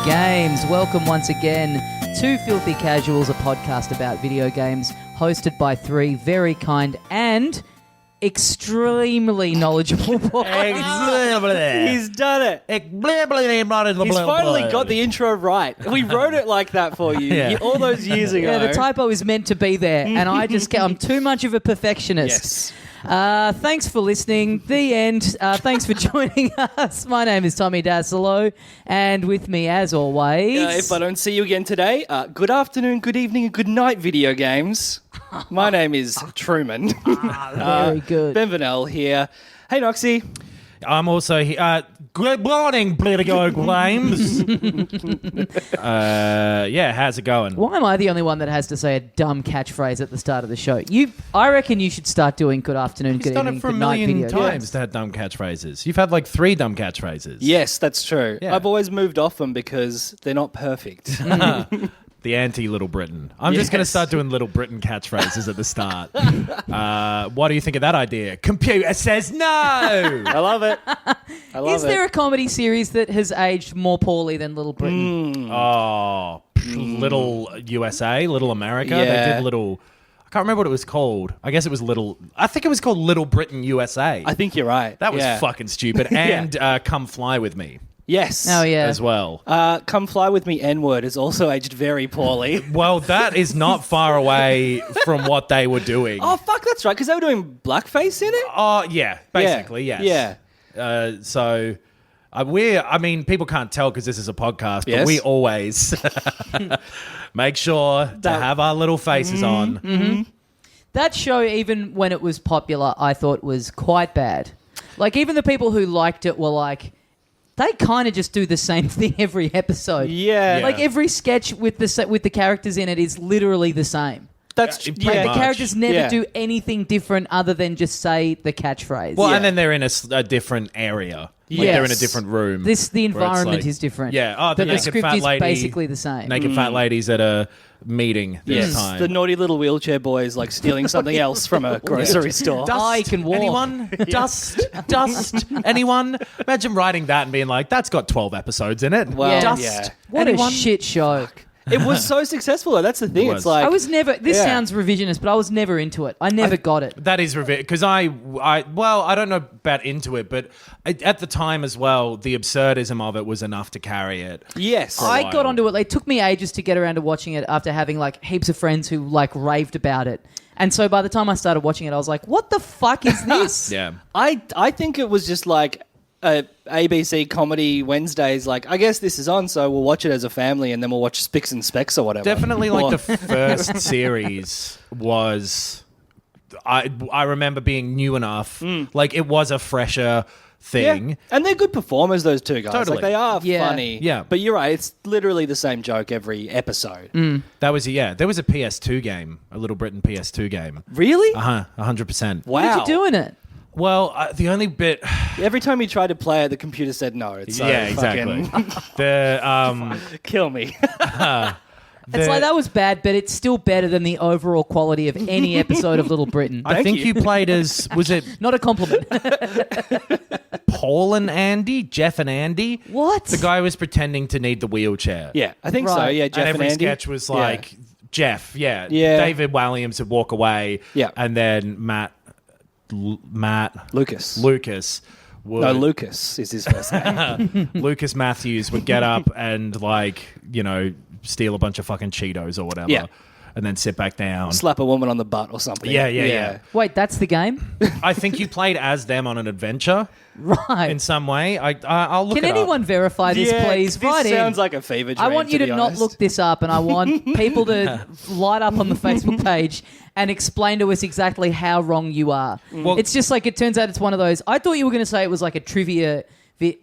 Games. Welcome once again to Filthy Casuals, a podcast about video games, hosted by three very kind and extremely knowledgeable boys. He's done it. He's finally got the intro right. We wrote it like that for you all those years ago. Yeah, the typo is meant to be there, and I'm too much of a perfectionist. Yes. Thanks for listening. The end. Thanks for joining us. My name is Tommy Dasilo, and with me, as always... If I don't see you again today, good afternoon, good evening, and good night, video games. My name is Truman. Very good. Ben Vanel here. Hey, Noxie. I'm also here. Good morning, political games. How's it going? Why am I the only one that has to say a dumb catchphrase at the start of the show? I reckon you should start doing good afternoon, good evening, good night video. You've done it for a million times to have dumb catchphrases. You've had like 3 dumb catchphrases. Yes, that's true. Yeah. I've always moved off them because they're not perfect. The anti-Little Britain. I'm just going to start doing Little Britain catchphrases at the start. What do you think of that idea? Computer says no! I love it. Is there a comedy series that has aged more poorly than Little Britain? Little USA, Little America. Yeah. They did Little... I can't remember what it was called. I guess it was Little... I think it was called Little Britain USA. I think you're right. That was fucking stupid. And Come Fly With Me. Yes. Oh, yeah. As well. Come Fly With Me N-word has also aged very poorly. Well, that is not far away from what they were doing. Oh, fuck, that's right, because they were doing blackface in it? Oh, yeah. Basically, Yeah. yes. Yeah. People can't tell because this is a podcast, but Yes. we always make sure to have our little faces on. Mm-hmm. That show, even when it was popular, I thought was quite bad. Like, even the people who liked it were like... They kind of just do the same thing every episode. Yeah. Like every sketch with the characters in it is literally the same. That's Yeah, Like pretty the much. characters never Yeah. do anything different other than just say the catchphrase. Well, Yeah. and then they're in a different area. Like Yes. they're in a different room. the where it's environment like- is different. Yeah. Oh, but the naked script fat is lady- basically the same. Naked fat ladies at a meeting this Yes, time. the naughty little wheelchair boys like stealing something else from a grocery store. I can walk. Anyone? Dust? Anyone? Imagine writing that and being like, that's got 12 episodes in it. Well, Dust? yeah. What Anyone? a shit show. It was so successful though. That's the thing. It It's was. like I was never... This Yeah. sounds revisionist, but I was never into it. I never got it. That is because I don't know about into it, but at the time as well, the absurdism of it was enough to carry it. yes. I while. got onto it. It took me ages to get around to watching it after having like heaps of friends who like raved about it. And so by the time I started watching it, I was like, what the fuck is this? Yeah. I think it was just like ABC Comedy Wednesdays. Like, I guess this is on, so we'll watch it as a family, and then we'll watch Spicks and Specks or whatever. Definitely Or- like the first series was... I remember being new enough. Like, it was a fresher thing. Yeah. And they're good performers, those two guys. Totally. Like, they are Yeah. funny. Yeah. But you're right, it's literally the same joke every episode. That was, there was a PS2 game, a Little Britain PS2 game. Really? 100%. Wow. What did you do in it? Well, the only bit... Every time you tried to play it, the computer said no. It's so exactly. fucking The kill me. It's like that was bad, but it's still better than the overall quality of any episode of Little Britain. I think you played as... Was it Not a compliment. Paul and Andy? Jeff and Andy? What? The guy who was pretending to need the wheelchair. Yeah, I think so. Right. Yeah, Jeff and every Andy. sketch was like... Jeff, Yeah. David Walliams would walk away. Yeah. And then Lucas. would... No, Lucas is his first name. Lucas Matthews would get up and, like, steal a bunch of fucking Cheetos or whatever. Yeah. And then sit back down. Slap a woman on the butt or something. Yeah. Wait, that's the game? I think you played as them on an adventure Right. in some way. I'll look Can it up. anyone verify this, Yeah, please? this Right sounds in. like a fever dream. I want you to be not honest. look this up, and I want people to light up on the Facebook page and explain to us exactly how wrong you are. Well- It's just like, it turns out it's one of those. I thought you were going to say it was like a trivia. That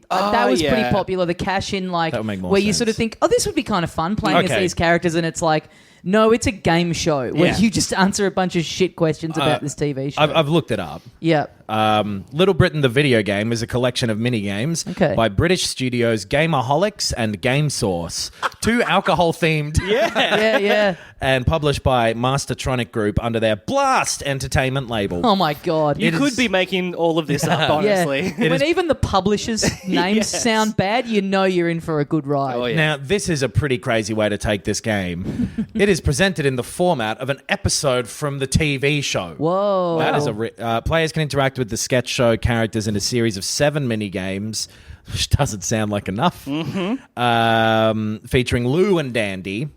was pretty yeah. popular. The cash in, like, That would make more where you sense. sort of think, oh, this would be kind of fun playing as Okay. these characters, and it's like, No, it's a game show where Yeah. you just answer a bunch of shit questions about this TV show. I've looked it up. Yeah. Little Britain, the video game, is a collection of mini games by British studios Gameaholics and Game Source, 2 alcohol-themed, Yeah. and published by Mastertronic Group under their Blast Entertainment label. Oh my God. You could be making all of this up, honestly. Yeah. When even the publishers' names sound bad, you know you're in for a good ride. Oh, yeah. Now, this is a pretty crazy way to take this game. It is presented in the format of an episode from the TV show. Whoa. That is players can interact with the sketch show characters in a series of 7 mini games, which doesn't sound like enough. Featuring Lou and Dandy,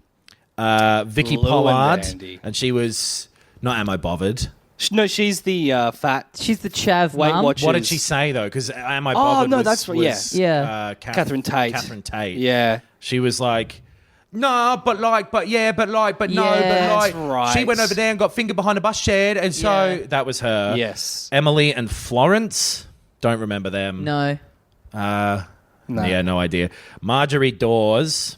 Vicky Lou and Pollard, Dandy. and she was not Am I Bothered. No, she's the fat. She's the chav Weight mum. Watchers. What did she say though? Because Am I Bothered? no, was, that's right, was, yeah. Catherine Tate. Catherine Tate. Yeah. She was like, no, but no, but Yeah, like. that's right. She went over there and got fingered behind a bus shed, and so that was her. Yes. Emily and Florence. Don't remember them. No. No. Yeah, no idea. Marjorie Dawes.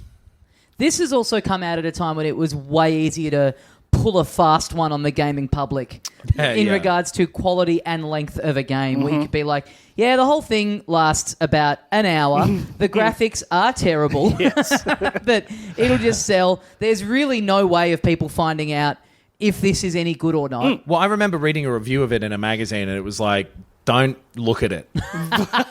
This has also come out at a time when it was way easier to pull a fast one on the gaming public in Yeah. regards to quality and length of a game, where you could be like, yeah, the whole thing lasts about an hour. The graphics are terrible, but it'll just sell. There's really no way of people finding out if this is any good or not. Well, I remember reading a review of it in a magazine, and it was like, don't look at it.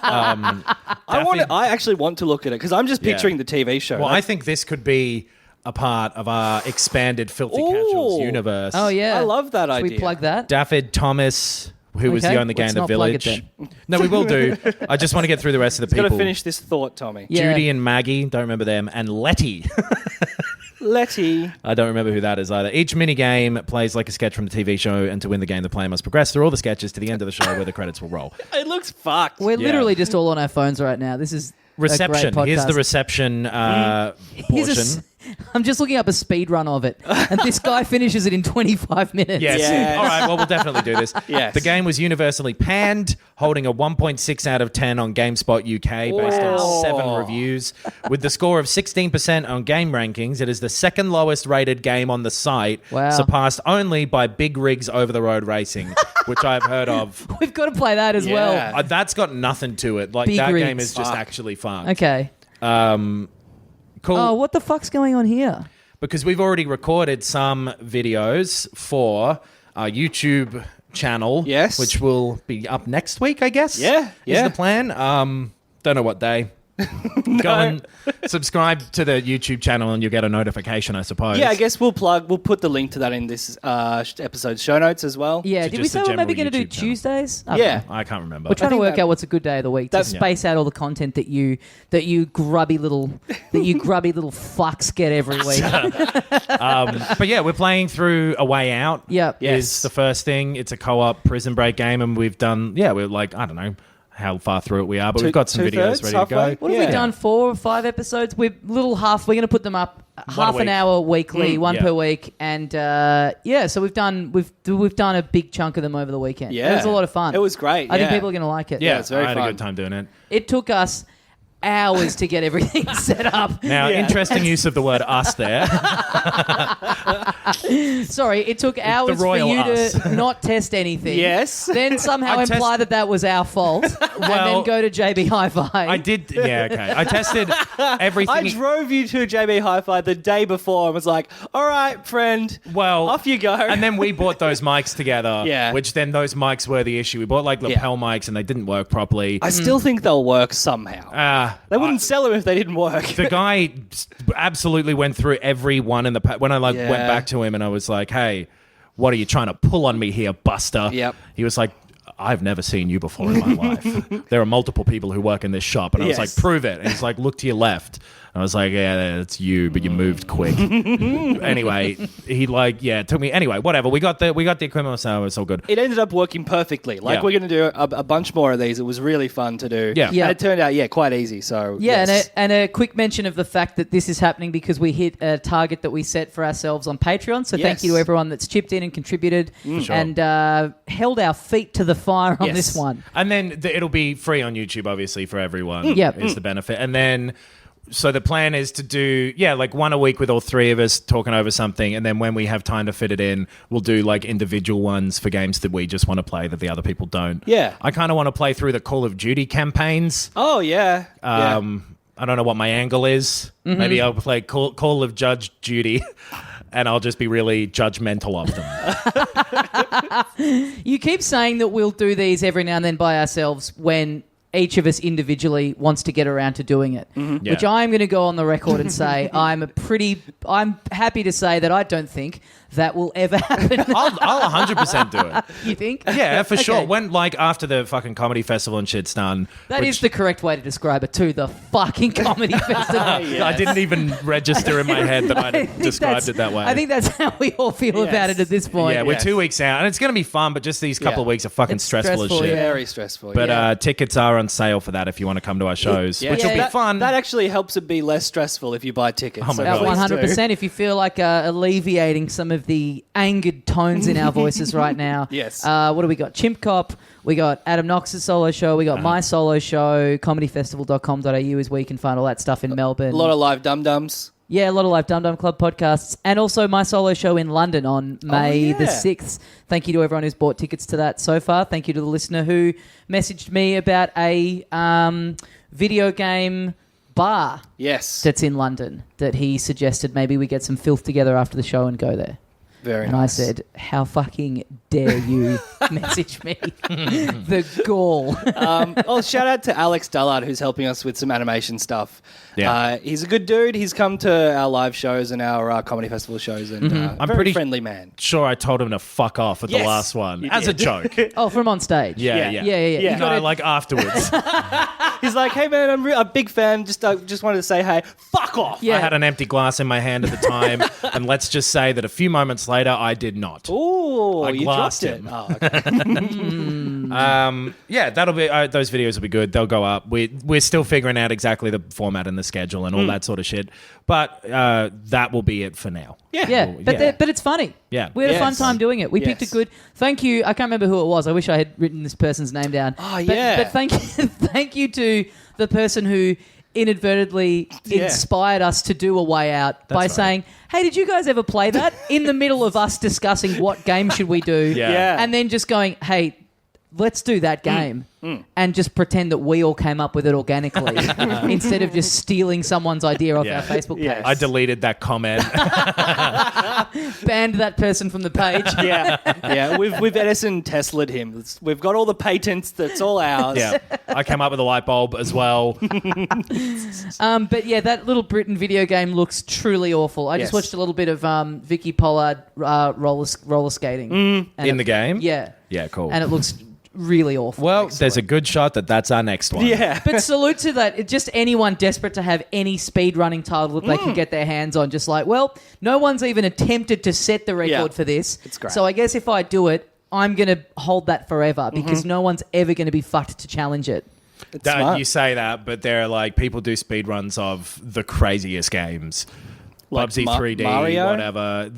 I actually want to look at it because I'm just picturing the TV show. Well, I think this could be a part of our expanded Filthy Casuals Ooh. universe. Oh, yeah. I love that Should idea. we plug that? Daffyd Thomas, who was Okay, the only guy let's in the not plug it village. No, we will do. I just want to get through the rest of the Got people. to finish this thought, Tommy. Yeah. Judy and Maggie, don't remember them, and Letty. Letty. I don't remember who that is either. Each mini game plays like a sketch from the TV show, and to win the game, the player must progress through all the sketches to the end of the show where the credits will roll. It looks fucked. We're literally just all on our phones right now. This is Reception. A great Here's the podcast. reception Here's portion. I'm just looking up a speed run of it, and this guy finishes it in 25 minutes. Yes. Yes. All right. Well, we'll definitely do this. Yes. The game was universally panned, holding a 1.6 out of 10 on GameSpot UK based on 7 reviews. With the score of 16% on Game Rankings, it is the second lowest rated game on the site, Wow. surpassed only by Big Rigs Over the Road Racing, which I've heard of. We've got to play that as well. Yeah. That's got nothing to it. Like Big that Rigs. game is just Fuck. actually fun. Okay. Cool. Oh, what the fuck's going on here? Because we've already recorded some videos for our YouTube channel. Yes. Which will be up next week, I guess. Yeah, yeah. Is the plan. Don't know what day. Go and subscribe to the YouTube channel and you'll get a notification, I suppose. Yeah, I guess we'll put the link to that in this episode's show notes as well. Yeah, So did we just say a we're maybe general going to do YouTube channel. Tuesdays? I don't Yeah. know. I can't remember. We're trying to think work that- out what's a good day of the week to That's- space out all the content that you grubby little fucks get every week. But yeah, we're playing through A Way Out. Yep. Yes. Is the first thing. It's a co-op prison break game, and we've done. Yeah, we're like, I don't know how far through it we are, but we've got some videos Two-thirds, ready halfway? to go. What have we Yeah. done? 4 or 5 episodes? We're going to put them up half an week. hour weekly, one yeah. per week, and so we've done a big chunk of them over the weekend. Yeah. It was a lot of fun. It was great. I think yeah. people are going to like it. Yeah, it's very I had fun. a good time doing it. It took us hours to get everything set up. Now, Yeah. interesting use of the word "us" there. Sorry, it took hours for royal you us. to not test anything. Yes. Then somehow I imply that was our fault, and then Well, go to JB Hi-Fi. I did. Yeah, okay. I tested everything. I drove you to JB Hi-Fi the day before and was like, all right, friend, well, off you go. And then we bought those mics together. Yeah. Which then those mics were the issue. We bought like lapel mics and they didn't work properly. I still think they'll work somehow. They wouldn't sell them if they didn't work. The guy absolutely went through every one in the when I went Yeah. back to him and I was like, "Hey, what are you trying to pull on me here, Buster?" Yep. He was like, "I've never seen you before in my life. There are multiple people who work in this shop." And I was Yes. like, "Prove it." And he's like, "Look to your left." I was like, "Yeah, that's you, but you moved quick." Anyway, he took me. Anyway, whatever. We got the equipment, so it's all good. It ended up working perfectly. Like, Yeah. we're going to do a bunch more of these. It was really fun to do. Yeah. Yeah. And it turned out, quite easy. So, Yeah, yes. and a quick mention of the fact that this is happening because we hit a target that we set for ourselves on Patreon. So thank Yes. you to everyone that's chipped in and contributed sure. and held our feet to the fire on Yes. this one. And then it'll be free on YouTube, obviously, for everyone. Yep. Is the benefit. And then So the plan is to do, like one a week with all three of us talking over something. And then when we have time to fit it in, we'll do like individual ones for games that we just want to play that the other people don't. Yeah. I kind of want to play through the Call of Duty campaigns. Oh, yeah. I don't know what my angle is. Maybe I'll play Call of Judge Duty and I'll just be really judgmental of them. You keep saying that we'll do these every now and then by ourselves when each of us individually wants to get around to doing it, which I'm going to go on the record and say I'm happy to say that I don't think that will ever happen. I'll 100% do it. You think? Yeah, for sure. Okay. When, like, after the fucking comedy festival and shit's done. That is the correct way to describe it too, the fucking comedy festival. I didn't even register in my head that I described it that way. I think that's how we all feel about it at this point. Yeah, we're 2 weeks out, and it's going to be fun, but just these couple of weeks are fucking It's stressful as stressful, shit. Very stressful. But tickets are on sale for that if you want to come to our shows, which will be fun. That actually helps it be less stressful if you buy tickets. Oh my God. please 100%. If you feel like alleviating some of the angered tones in our voices right now. Yes. What do we got? Chimp Cop. We got Adam Knox's solo show. We got my solo show. Comedyfestival.com.au is where you can find all that stuff in Melbourne. A lot of live dum-dums. Yeah, a lot of live Dum Dum Club podcasts. And also my solo show in London on May the 6th. Thank you to everyone who's bought tickets to that so far. Thank you to the listener who messaged me about a video game bar Yes. that's in London that he suggested maybe we get some filth together after the show and go there. Very and nice. I said, how fucking dare you message me? The gall. Shout out to Alex Dullard, who's helping us with some animation stuff. Yeah. He's a good dude. He's come to our live shows and our comedy festival shows, and I'm very pretty friendly man. Sure, I told him to fuck off at the Yes, last one you as a did. joke. Oh, from on stage. Yeah. Yeah. Yeah. No, like afterwards. He's like, hey man, I'm a big fan. Just wanted to say hey. Fuck off. Yeah. I had an empty glass in my hand at the time, and let's just say that a few moments later, I did not. Ooh, I you glassed dropped it. him. Oh, okay. That'll be those videos will be good. They'll go up. We're still figuring out exactly the format and the schedule and all that sort of shit. But that will be it for now. Yeah, but it's funny. Yeah. We had a fun Yes. time doing it. We picked a Yes. good... Thank you. I can't remember who it was. I wish I had written this person's name down. Oh, But yeah. thank you, thank you to the person who inadvertently inspired us to do A Way Out by right. saying, hey, did you guys ever play that? In the middle of us discussing what game should we do. Yeah. And then just going, hey, let's do that game. And just pretend that we all came up with it organically instead of just stealing someone's idea off our Facebook page. Yes. I deleted that comment. Banned that person from the page. Yeah. We've Edison Tesla'd him. We've got all the patents. That's all ours. Yeah, I came up with a light bulb as well. But yeah, that Little Britain video game looks truly awful. I just Yes. watched a little bit of Vicky Pollard roller skating. And In the game? Yeah. Yeah, cool. And it looks really awful. Well, there's a good shot that that's our next one. Yeah. But salute to that. Just anyone desperate to have any speedrunning title that they can get their hands on. Just like, well, no one's even attempted to set the record Yeah. for this. It's great. So I guess if I do it, I'm going to hold that forever because no one's ever going to be fucked to challenge it. It's smart. You say that, but there are like people do speedruns of the craziest games. Like Bubsy 3D, Mario? whatever.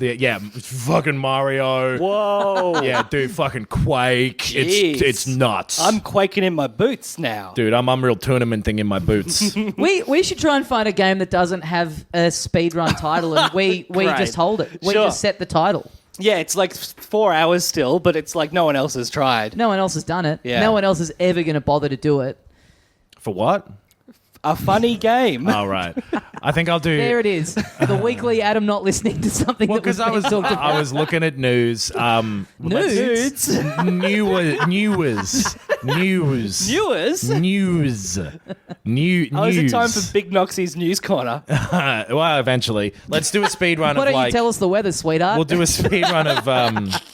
Fucking Mario. Whoa. Yeah, dude, fucking Quake. Jeez. It's nuts. I'm quaking in my boots now. Dude, I'm Unreal Tournament thing in my boots. We should try and find a game that doesn't have a speedrun title and we Great. just hold it. We Sure. just set the title. Yeah, it's like 4 hours still, but it's like no one else has tried. No one else has done it. Yeah. No one else is ever going to bother to do it. For what? A funny game. Oh, right. I think I'll do... There it is. The weekly Adam not listening to something Well, that was because talked about. I was looking at news. Nudes? News. Viewers? News. New. Oh, is it news. time for Big Noxie's News Corner? Well, eventually. Let's do a speed run Why of don't you tell us the weather, sweetheart? We'll do a speed run of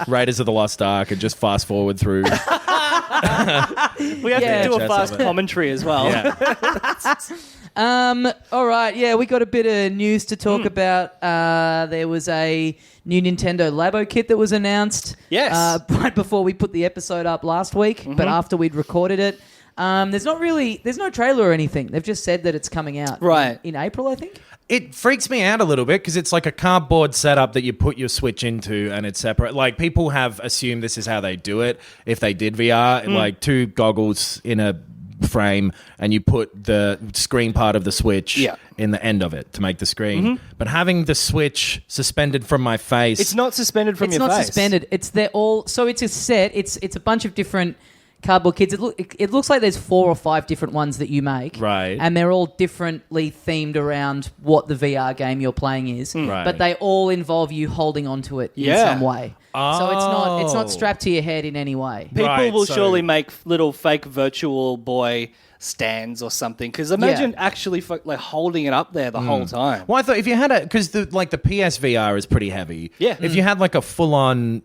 Raiders of the Lost Ark and just fast forward through. We have Yeah. to do a Chess fast of it. commentary as well. Yeah. All right. Yeah, we got a bit of news to talk about. There was a new Nintendo Labo kit that was announced. Yes. Right before we put the episode up last week, but after we'd recorded it. There's no trailer or anything. They've just said that it's coming out Right. in April, I think. It freaks me out a little bit because it's like a cardboard setup that you put your Switch into and it's separate. Like, people have assumed this is how they do it if they did VR. Like, two goggles in a frame, and you put the screen part of the Switch in the end of it to make the screen. But having the Switch suspended from my face... It's not suspended from your face. It's not suspended. They're all... So it's a set. It's a bunch of different cardboard kids. It looks like there's 4 or 5 different ones that you make. Right. And they're all differently themed around what the VR game you're playing is. Right. But they all involve you holding onto it in some way. So it's not strapped to your head in any way. People will surely make little fake virtual boy stands or something, because imagine actually like holding it up there the whole time. Well, I thought if you had because the PSVR is pretty heavy. Yeah. If you had like a full-on,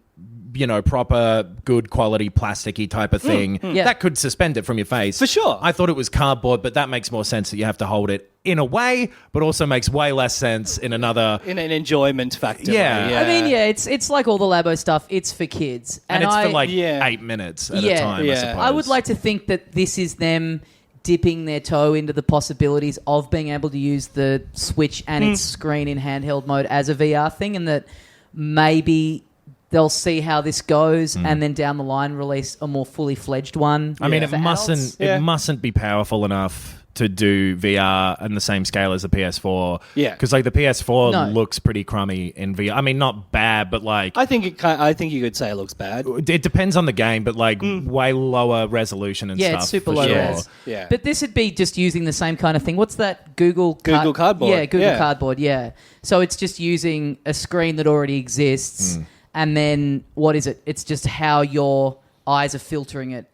proper, good quality, plasticky type of thing, that could suspend it from your face. For sure. I thought it was cardboard, but that makes more sense that you have to hold it in a way, but also makes way less sense in another... In an enjoyment factor. Yeah. I mean, it's like all the Labo stuff. It's for kids. And it's for 8 minutes at a time, I suppose. I would like to think that this is them dipping their toe into the possibilities of being able to use the Switch and its screen in handheld mode as a VR thing, and that maybe they'll see how this goes and then down the line release a more fully fledged one. I mean, it for mustn't adults. it mustn't be powerful enough to do VR on the same scale as the PS4. Yeah. Because the PS4 looks pretty crummy in VR. I mean, not bad, but I think you could say it looks bad. It depends on the game, but way lower resolution and stuff. Yeah, it's super for low sure. res. Yeah. But this would be just using the same kind of thing. What's that? Google Cardboard. Yeah, Google Cardboard, yeah. So it's just using a screen that already exists, and then what is it? It's just how your eyes are filtering it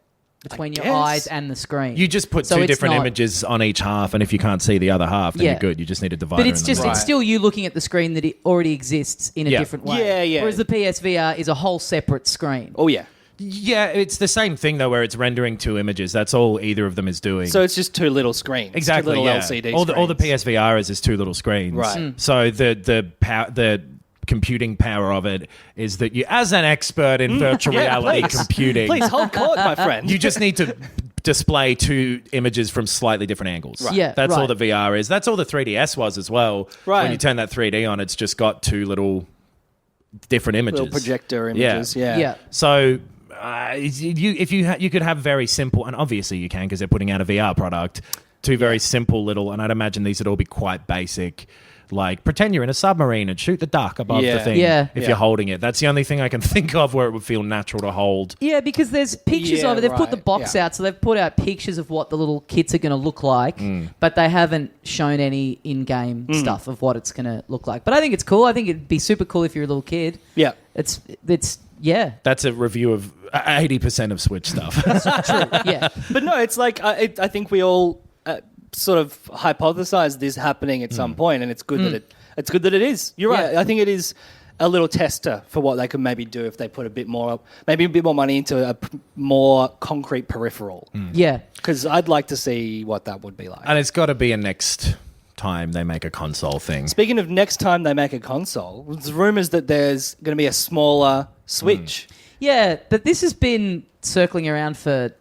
between your eyes and the screen. You just put two different images on each half, and if you can't see the other half, then you're good. You just need a divider. But it's just it's still you looking at the screen that it already exists in a different way. Yeah, yeah. Whereas the PSVR is a whole separate screen. Oh, yeah. Yeah, it's the same thing, though, where it's rendering 2 images. That's all either of them is doing. So it's just 2 little screens. Exactly, 2 little yeah. LCD all the screens. PSVR is 2 little screens. Right. So the computing power of it is that you, as an expert in virtual reality computing... Please hold court, my friend. You just need to display 2 images from slightly different angles. Right. Yeah, That's all right. the VR is. That's all the 3DS was as well. Right. When you turn that 3D on, it's just got 2 little different images. Little projector images, yeah. So... you could have very simple, and obviously you can because they're putting out a VR product, 2 very simple little, and I'd imagine these would all be quite basic, like pretend you're in a submarine and shoot the duck above the thing if you're holding it. That's the only thing I can think of where it would feel natural to hold. Yeah, because there's pictures of it. They've put the box out, so they've put out pictures of what the little kits are going to look like, but they haven't shown any in-game stuff of what it's going to look like. But I think it's cool. I think it'd be super cool if you're a little kid. Yeah. It's yeah. That's a review of 80% of Switch stuff. True. Yeah. But no, it's like I think we all sort of hypothesized this happening at some point, and it's good that it is. You're right. I think it is a little tester for what they could maybe do if they put a bit more money into a more concrete peripheral. Yeah. Because I'd like to see what that would be like. And it's got to be a next time they make a console thing. Speaking of next time they make a console, there's rumours that there's going to be a smaller Switch. Yeah, but this has been circling around for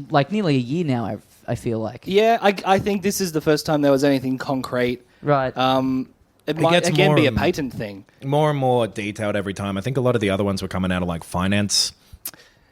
like nearly a year now, I feel like. Yeah, I think this is the first time there was anything concrete. Right. It might gets again more be a and- patent thing. More and more detailed every time. I think a lot of the other ones were coming out of like finance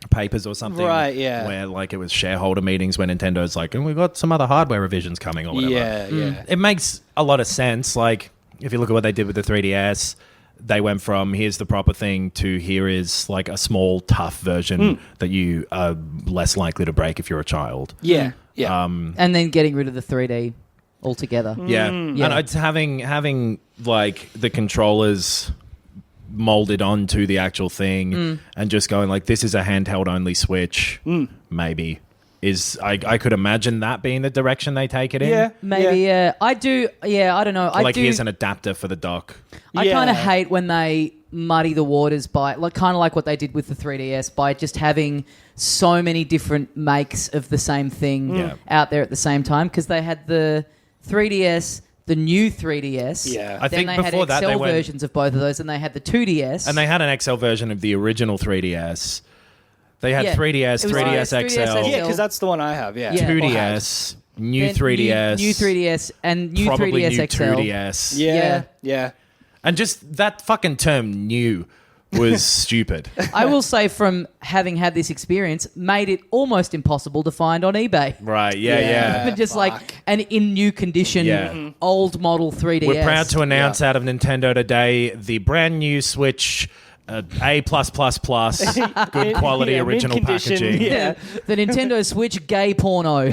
papers or something. Right, yeah. Where like it was shareholder meetings where Nintendo's like, and we've got some other hardware revisions coming or whatever. Yeah. It makes a lot of sense. Like if you look at what they did with the 3DS, they went from here's the proper thing to here is like a small, tough version that you are less likely to break if you're a child. Yeah. Yeah. And then getting rid of the 3D altogether. Yeah. Yeah. And it's having like the controllers molded onto the actual thing and just going like this is a handheld only Switch maybe is I could imagine that being the direction they take it in. Yeah. Maybe, yeah. I do, yeah, I don't know. Like here's an adapter for the dock. I kind of hate when they muddy the waters by, like, kind of like what they did with the 3DS, by just having so many different makes of the same thing out there at the same time, because they had the 3DS, the new 3DS. Yeah. I Then think they had before that XL they went versions of both of those, and they had the 2DS. and they had an XL version of the original 3DS. They had 3DS, It was 3DS 3DS XL, Yeah, because that's the one I have. Yeah. Yeah. 2DS, new Then 3DS, new 3DS, and new probably 3DS new XL. 2DS. Yeah. Yeah. And just that fucking term new was stupid. I will say, from having had this experience, made it almost impossible to find on eBay. Right, yeah. But just like an in new condition, old model 3DS. We're proud to announce out of Nintendo today the brand new Switch A+++, good quality original mint condition, packaging. Yeah. The Nintendo Switch gay porno.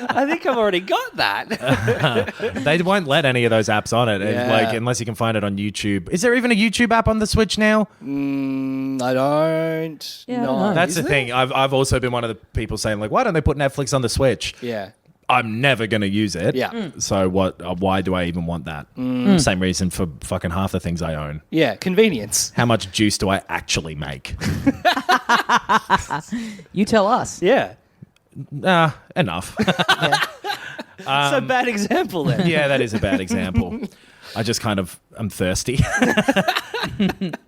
I think I've already got that. They won't let any of those apps on it, unless you can find it on YouTube. Is there even a YouTube app on the Switch now? I don't know. That's the thing. I've also been one of the people saying, like, why don't they put Netflix on the Switch? Yeah. I'm never going to use it. Yeah. So why do I even want that? Same reason for fucking half the things I own. Yeah, convenience. How much juice do I actually make? You tell us. Yeah. Enough. So bad example then. Yeah, that is a bad example. I just I'm thirsty.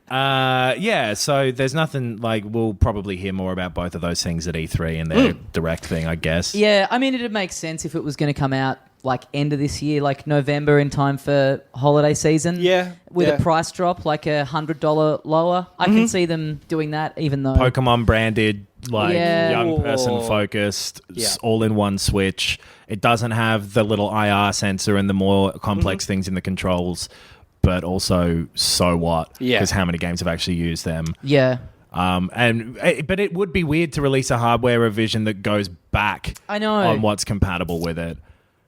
So there's nothing, like, we'll probably hear more about both of those things at E3 and their direct thing, I guess. Yeah, I mean, it'd make sense if it was going to come out like end of this year, like November, in time for holiday season. Yeah. With a price drop, like $100 lower. I can see them doing that, even though... Pokemon branded, like young person Ooh. focused, Yeah. all-in-one Switch. It doesn't have the little IR sensor and the more complex things in the controls, but also so what? Yeah. Because how many games have actually used them? Yeah. But it would be weird to release a hardware revision that goes back I know. on what's compatible with it.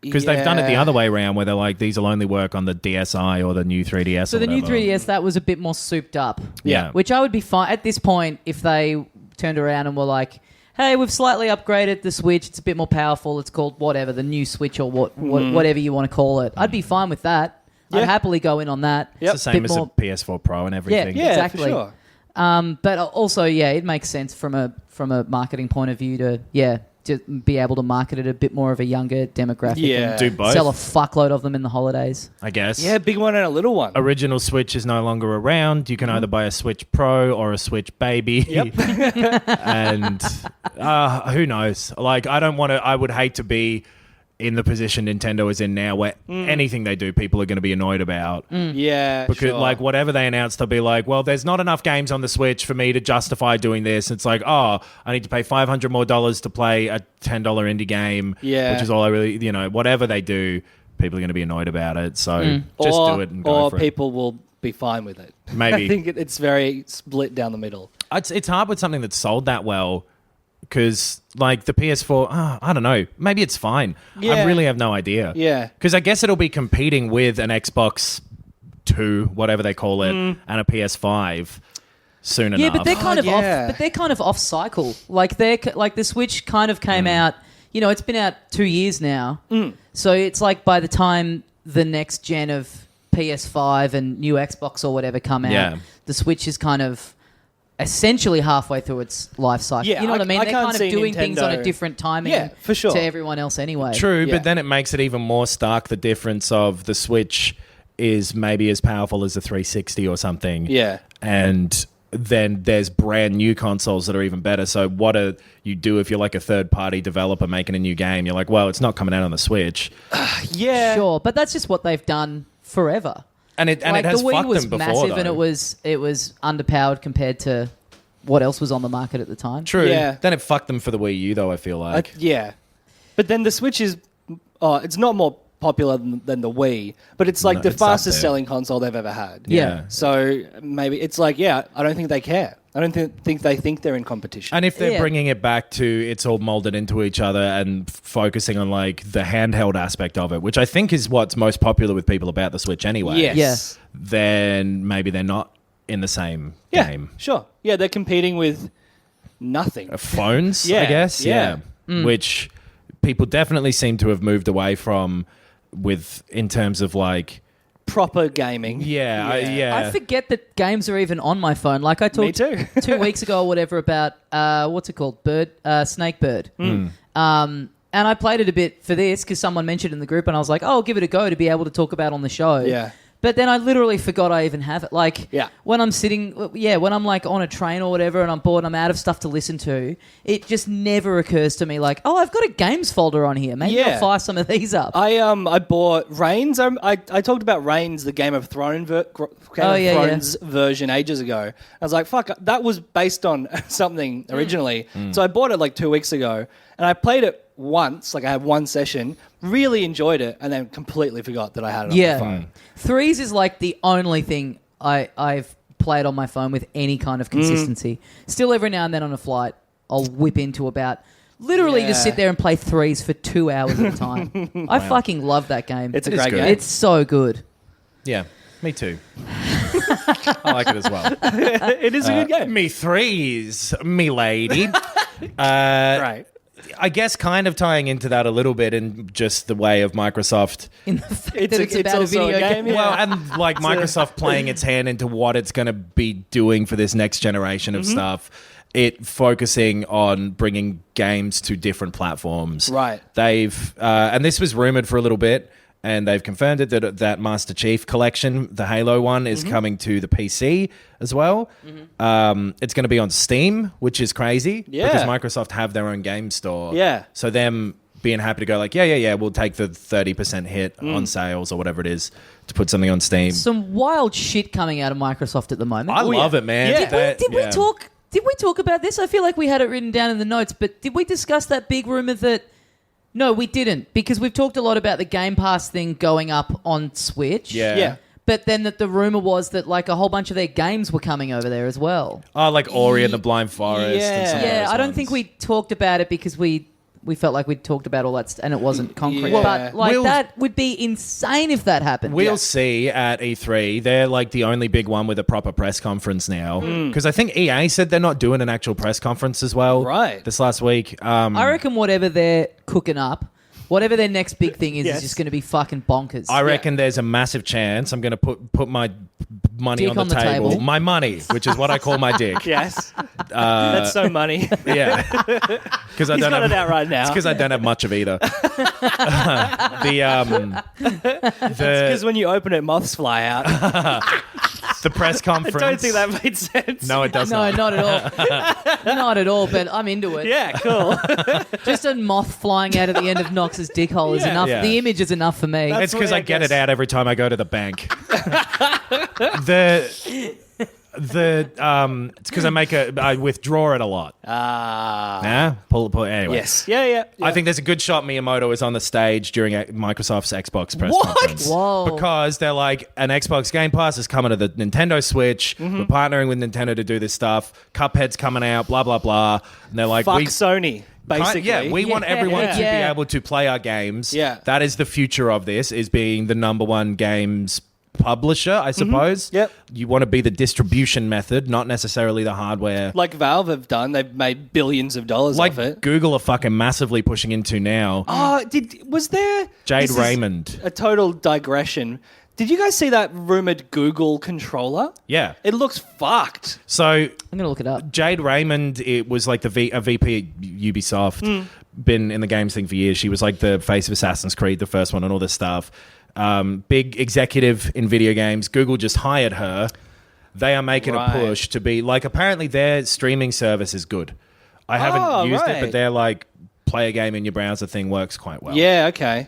Because they've done it the other way around, where they're like, these will only work on the DSi or the new 3DS. So or the new whatever. 3DS, that was a bit more souped up. Yeah. Which I would be fine at this point if they turned around and were like, hey, we've slightly upgraded the Switch. It's a bit more powerful. It's called whatever, the new Switch or whatever you want to call it. I'd be fine with that. Yeah. I'd happily go in on that. It's the same Bit as more- the PS4 Pro and everything. Yeah. Exactly. Exactly. For sure. But also, it makes sense from a marketing point of view to be able to market it a bit more of a younger demographic. Yeah. And Do both. sell a fuckload of them in the holidays. I guess. Yeah, big one and a little one. Original Switch is no longer around. You can either buy a Switch Pro or a Switch Baby. Yep. And who knows? Like, I would hate to be in the position Nintendo is in now, where anything they do, people are going to be annoyed about. Yeah, Because, sure. like, whatever they announce, they'll be like, well, there's not enough games on the Switch for me to justify doing this. It's like, I need to pay $500 more to play a $10 indie game, which is all I really, whatever they do, people are going to be annoyed about it. So just do it and go for it. Or people will be fine with it. Maybe. I think it's very split down the middle. It's hard with something that's sold that well, because, like, the PS4, I don't know. Maybe it's fine. Yeah. I really have no idea. Yeah. Because I guess it'll be competing with an Xbox 2, whatever they call it, and a PS5 soon enough. Yeah, but they're kind of off. yeah. But they're kind of off cycle. Like the Switch kind of came out. It's been out 2 years now. So it's like by the time the next gen of PS5 and new Xbox or whatever come out, the Switch is kind of essentially halfway through its life cycle. Yeah, You know what I mean? I They're can't kind of see doing things on a Nintendo- different timing Yeah, for sure. to everyone else anyway. True, Yeah. but then it makes it even more stark, the difference of the Switch is maybe as powerful as the 360 or something. Yeah. And then there's brand new consoles that are even better. So what do you do if you're like a third-party developer making a new game? You're like, well, it's not coming out on the Switch. Yeah. Sure, but that's just what they've done forever. And it has the Wii fucked was them before, massive, though. and it was underpowered compared to what else was on the market at the time. True. Yeah. Then it fucked them for the Wii U, though, I feel like. Yeah. But then the Switch is... it's not more popular than the Wii, but it's like No, the it's up fastest there. selling console they've ever had. Yeah. So maybe it's like, I don't think they care. I don't think they think they're in competition. And if they're Yeah. bringing it back to it's all molded into each other and focusing on like the handheld aspect of it, which I think is what's most popular with people about the Switch anyway, Yes. then maybe they're not in the same Yeah, game. sure. Yeah, they're competing with nothing. Phones, I Yeah, guess, yeah. which people definitely seem to have moved away from in terms of like, Proper gaming. I forget that games are even on my phone. Like I Me talked too. 2 weeks ago or whatever about what's it called, Snake Bird. And I played it a bit for this because someone mentioned it in the group, and I was like, "Oh, I'll give it a go to be able to talk about on the show." Yeah. But then I literally forgot I even have it. Like, Yeah. when I'm when I'm like on a train or whatever and I'm bored and I'm out of stuff to listen to, it just never occurs to me like, oh, I've got a games folder on here. Maybe I'll fire some of these up. I bought Reigns. I talked about Reigns, the Game of Thrones version ages ago. I was like, fuck, that was based on something originally. So I bought it like 2 weeks ago and I played it once, like I had one session, really enjoyed it, and then completely forgot that I had it on my phone. Threes is like the only thing I've played on my phone with any kind of consistency. Still, every now and then on a flight, I'll whip into about... Literally just sit there and play threes for 2 hours at a time. I fucking love that game. It's a great game. It's so good. Yeah, me too. I like it as well. It is a good game. Me threes, me lady. Right. I guess kind of tying into that a little bit in just the way of Microsoft. In the fact that it's about a also video game. Yeah. Well, and like Microsoft playing its hand into what it's going to be doing for this next generation of stuff. It focusing on bringing games to different platforms. Right. They've, and this was rumored for a little bit, and they've confirmed it that Master Chief collection, the Halo one, is coming to the PC as well. It's going to be on Steam, which is crazy because Microsoft have their own game store. Yeah. So them being happy to go like, yeah, we'll take the 30% hit on sales or whatever it is to put something on Steam. Some wild shit coming out of Microsoft at the moment. I love it, man. Yeah. Did we talk? Did we talk about this? I feel like we had it written down in the notes, but did we discuss that big rumor that... No, we didn't, because we've talked a lot about the Game Pass thing going up on Switch. Yeah. But then that the rumor was that like a whole bunch of their games were coming over there as well. Oh, like Ori and the Blind Forest. Yeah. And some of Yeah, those I don't ones. think we talked about it because we felt like we'd talked about all that and it wasn't concrete. Yeah. But like We'll- that would be insane if that happened. We'll see at E3. They're like the only big one with a proper press conference now. Because I think EA said they're not doing an actual press conference as well. Right. This last week. I reckon whatever they're cooking up, whatever their next big thing is Yes. just going to be fucking bonkers. I reckon there's a massive chance I'm going to put my money Dick on the table. table. My money, which is what I call my dick. Yes. That's so money. Yeah. Because I He's don't got have it out right now. It's because I don't have much of either. Because when you open it, moths fly out. The press conference. I don't think that made sense. No, it does No, not. not at all. Not at all, but I'm into it. Yeah, cool. Just a moth flying out at the end of Knox's dick hole is enough. Yeah. The image is enough for me. It's because I get it out every time I go to the bank. It's because I withdraw it a lot. Yeah, pull. Anyway, Yes. Yeah. I think there's a good shot Miyamoto is on the stage during Microsoft's Xbox press What? conference. Whoa. Because they're like, an Xbox Game Pass is coming to the Nintendo Switch. We're partnering with Nintendo to do this stuff. Cuphead's coming out. Blah blah blah. And they're like, Fuck Sony, basically. Yeah, we want everyone to be Yeah. able to play our games. Yeah. That is the future of this, is being the number one games publisher, I suppose. Yep. You want to be the distribution method, not necessarily the hardware. Like Valve have done. They've made billions of dollars Like off it. Google are fucking massively pushing into now. Oh, was there... Jade this is Raymond. A total digression. Did you guys see that rumored Google controller? Yeah. It looks fucked. So I'm going to look it up. Jade Raymond, it was like a VP at Ubisoft, been in the games thing for years. She was like the face of Assassin's Creed, the first one, and all this stuff. Big executive in video games. Google just hired her. They are making a push to be like, apparently their streaming service is good. I haven't used it, but they're like, play a game in your browser thing works quite well. Yeah, okay.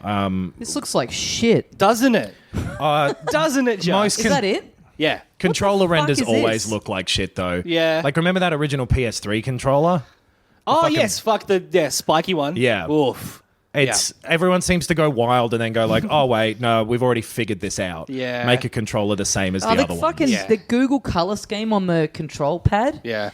This looks like shit. Doesn't it? Doesn't it, Josh? most Is that it? Yeah. Controller What the fuck renders is always this? look like shit, though. Yeah. Like, remember that original PS3 controller? Oh, fucking- yes. Fuck the spiky one. Yeah. Oof. It's everyone seems to go wild and then go like, oh wait, no, we've already figured this out. Yeah. Make a controller the same as the the other fucking ones. Yeah. the Google color scheme on the control pad. Yeah.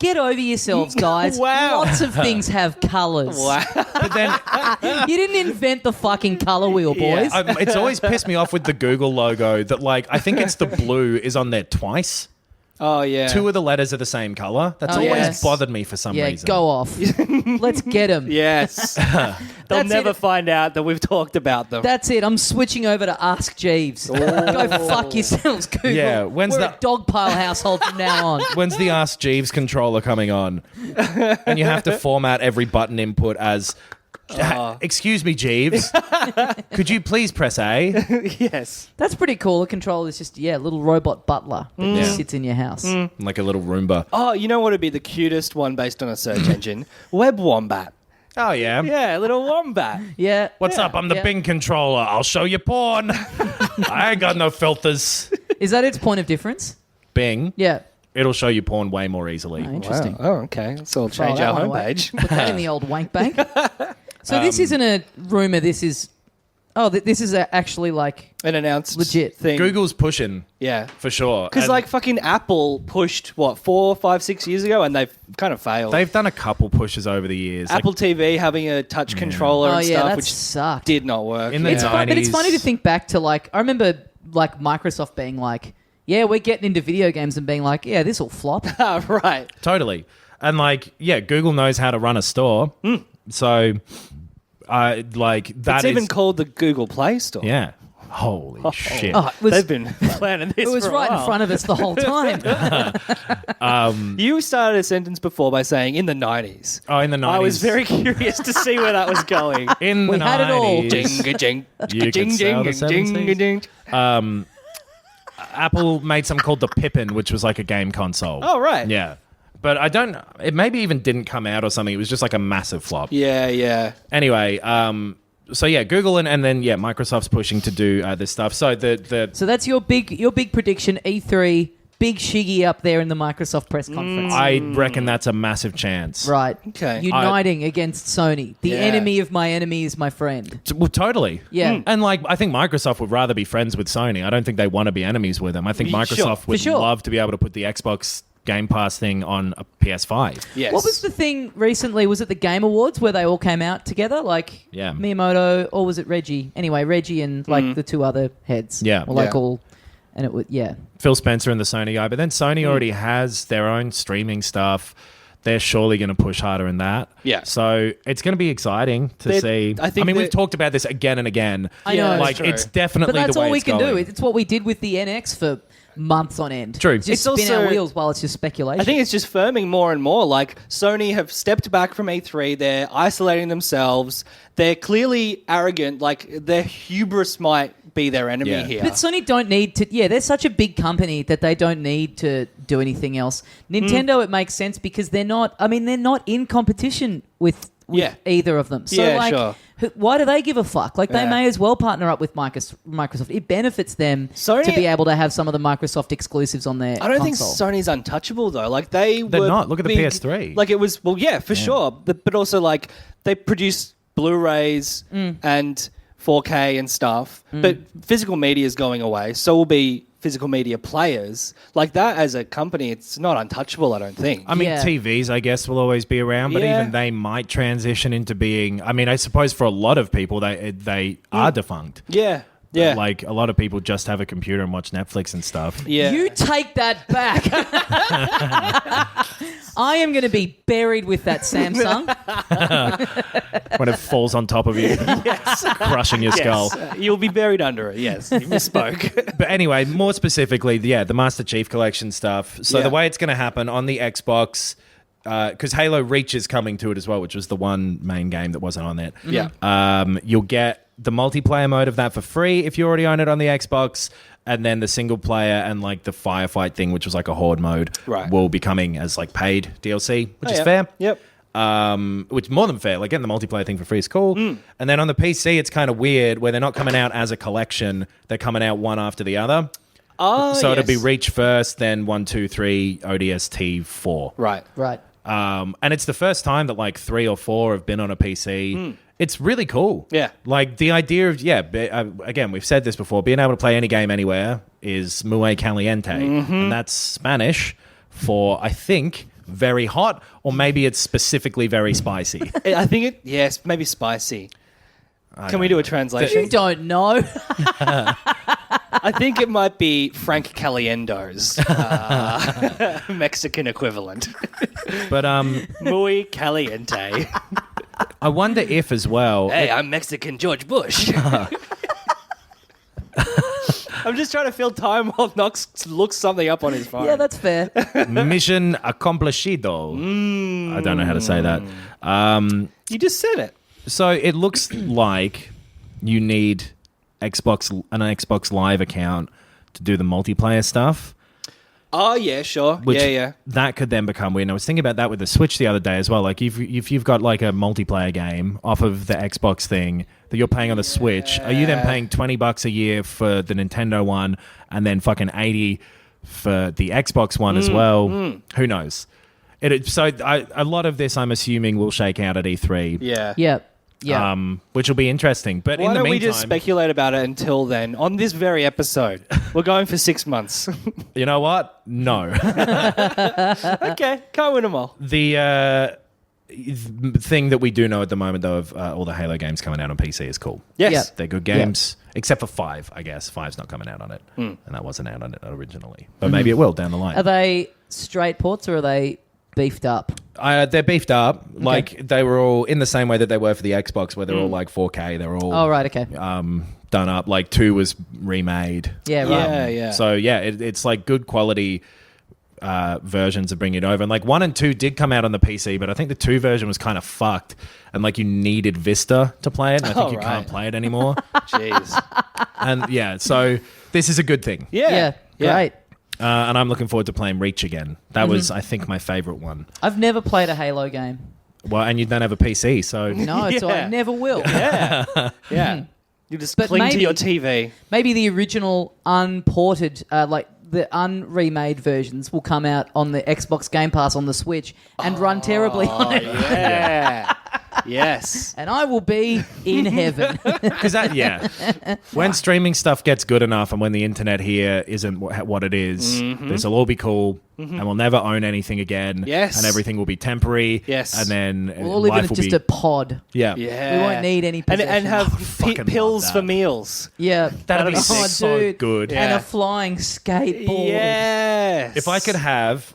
Get over yourselves, guys. Wow. Lots of things have colors. Wow. But then You didn't invent the fucking color wheel, boys. it's always pissed me off with the Google logo that like I think it's the blue is on there twice. Oh, yeah. Two of the letters are the same color. That's Oh, always yes. bothered me for some Yeah, reason. go off. Let's get them. Yes. They'll That's never it. find out that we've talked about them. That's it. I'm switching over to Ask Jeeves. Go fuck yourselves, Google. Yeah, when's We're the- a dog pile household from now on. When's the Ask Jeeves controller coming on? And you have to format every button input as Excuse me, Jeeves. Could you please press A? Yes. That's pretty cool. A controller is just, a little robot butler that just sits in your house. Like a little Roomba. Oh, you know what would be the cutest one based on a search engine? Web Wombat. Oh, yeah. Yeah, a little wombat. Yeah. What's up? I'm the Bing controller. I'll show you porn. I ain't got no filters. Is that its point of difference? Bing. Yeah. It'll show you porn way more easily. Oh, interesting. Wow. Oh, okay. So we'll File change that our one away. homepage. Put that in the old wank bank. So this isn't a rumor. This is... Oh, this is actually like... An announced legit thing. Google's pushing. Yeah. For sure. Because And like fucking Apple pushed, 4, 5, 6 years ago and they've kind of failed. they've done a couple pushes over the years. Apple TV having a touch controller and stuff, that which sucked. did not work. In the It's fun, but it's 90s. funny to think back to like... I remember like Microsoft being like, yeah, we're getting into video games and being like, yeah, this will flop. Right. Totally. And like, yeah, Google knows how to run a store. So, like that It's even called the Google Play Store. Yeah. Holy shit. Oh, it was, They've been planning this it was for a right while. in front of us the whole time. You started a sentence before by saying in the 90s. Oh, in the 90s. I was very curious to see where that was going. in the We 90s. had it all. Jing, jing, You jing, could sell the jing, jing, 70s. jing. Apple made something called the Pippin, which was like a game console. Oh, right. Yeah. But it maybe even didn't come out or something. It was just like a massive flop. Yeah, yeah. Anyway, so yeah, Google and then Microsoft's pushing to do this stuff. So So that's your big prediction, E3, big shiggy up there in the Microsoft press conference. I reckon that's a massive chance. Right. Okay. Uniting against Sony. The Yeah. enemy of my enemy is my friend. Well, totally. Yeah. And like, I think Microsoft would rather be friends with Sony. I don't think they want to be enemies with them. I think Sure. Microsoft would For sure. love to be able to put the Xbox Game Pass thing on a PS5. Yes. What was the thing recently? Was it the Game Awards where they all came out together? Like Yeah. Miyamoto, or was it Reggie? Anyway, Reggie and like the two other heads. Yeah. Were like Yeah. all, and it was, Phil Spencer and the Sony guy. But then Sony already has their own streaming stuff. They're surely going to push harder in that. Yeah. So it's going to be exciting to see. I think mean, we've that- talked about this again and again. I know. that's Like, true. it's definitely But that's the way all we it's can do. going. It's what we did with the NX for months on end. True. Just It's spin our also- wheels while it's just speculation. I think it's just firming more and more. Like Sony have stepped back from E3. They're isolating themselves. They're clearly arrogant. Like their hubris might be their enemy Yeah. here. But Sony don't need to. Yeah, they're such a big company that they don't need to do anything else. Nintendo, it makes sense because they're not. I mean, they're not in competition with Yeah. either of them. So Yeah, like, sure. why do they give a fuck? Like they Yeah. may as well partner up with Microsoft. It benefits them Sony- to be able to have some of the Microsoft exclusives on their I don't console. think Sony's untouchable though. Like they're not. Look at the big- PS3. Like it was for sure. But also like they produce Blu-rays and 4K and stuff. But physical media is going away. So will be physical media players. Like that as a company, it's not untouchable. I don't think. I mean, Yeah. TVs, I guess, will always be around, but Yeah. even they might transition into being. I mean, I suppose for a lot of people, they are defunct. yeah. Yeah. Like a lot of people just have a computer and watch Netflix and stuff. yeah. You take that back. I am going to be buried with that Samsung. When it falls on top of you, crushing your skull. Yes. You'll be buried under it. Yes. You misspoke. But anyway, more specifically, the Master Chief Collection stuff. So Yeah. the way it's going to happen on the Xbox, because Halo Reach is coming to it as well, which was the one main game that wasn't on it. Yeah. You'll get the multiplayer mode of that for free if you already own it on the Xbox, and then the single player and like the firefight thing, which was like a horde mode, Right. will be coming as like paid DLC, which is yeah. fair. Yep. Which is more than fair. Like getting the multiplayer thing for free is cool. And then on the PC, it's kind of weird where they're not coming out as a collection; they're coming out one after the other. Oh, So it'll be yes. Reach first, then 1, 2, 3, ODST 4. Right. Right. And it's the first time that like 3 or 4 have been on a PC. It's really cool. Yeah. Like the idea of, again, we've said this before, being able to play any game anywhere is muy caliente. And that's Spanish for, I think, very hot, or maybe it's specifically very spicy. I think yes, maybe spicy. Can we do a translation? You don't know. I think it might be Frank Caliendo's Mexican equivalent. But Muy caliente. I wonder if as well... Hey, I'm Mexican George Bush. I'm just trying to fill time while Knox looks something up on his phone. Yeah, that's fair. Mission accomplishado. I don't know how to say that. You just said it. So it looks like you need an Xbox Live account to do the multiplayer stuff. Oh, yeah, sure. Which Yeah. that could then become weird. And I was thinking about that with the Switch the other day as well. Like if you've got like a multiplayer game off of the Xbox thing that you're paying on the Switch, are you then paying $20 a year for the Nintendo one and then fucking $80 for the Xbox one as well? Who knows? A lot of this, I'm assuming, will shake out at E3. Yeah. Yeah. Yeah. Which will be interesting. But Why in the don't we meantime, just speculate about it until then? On this very episode, we're going for 6 months. you know what? No. Okay, can't win them all. The thing that we do know at the moment, though, of all the Halo games coming out on PC is cool. Yes. Yeah. They're good games, except for 5, I guess. 5's not coming out on it, and that wasn't out on it originally. But maybe it will down the line. Are they straight ports or are they beefed up? They're beefed up. Like, they were all in the same way that they were for the Xbox, where they're all like 4K. They're all Oh, right, okay. done up. Like, 2 was remade. Yeah, right. Yeah. So, yeah, it's like good quality versions of bringing it over. And like 1 and 2 did come out on the PC, but I think the 2 version was kind of fucked. And like you needed Vista to play it. And I think you can't play it anymore. Jeez. And yeah, so this is a good thing. Yeah. Great. And I'm looking forward to playing Reach again. That was, I think, my favorite one. I've never played a Halo game. Well, and you don't have a PC, so... No, so I never will. Yeah. You just But cling to maybe- your TV. Maybe the original unported, like the unremade versions will come out on the Xbox Game Pass on the Switch and run terribly on it. Yeah. Yes. And I will be in heaven. Because when streaming stuff gets good enough and when the internet here isn't what it is, this will all be cool and we'll never own anything again. Yes. And everything will be temporary. Yes. And then We'll all live in life will just be... a pod. Yeah. Yeah. We won't need any possessions. And have fucking love pills that. for meals. Yeah. That'd be Oh, so dude. good. Yeah. And a flying skateboard. Yes. If I could have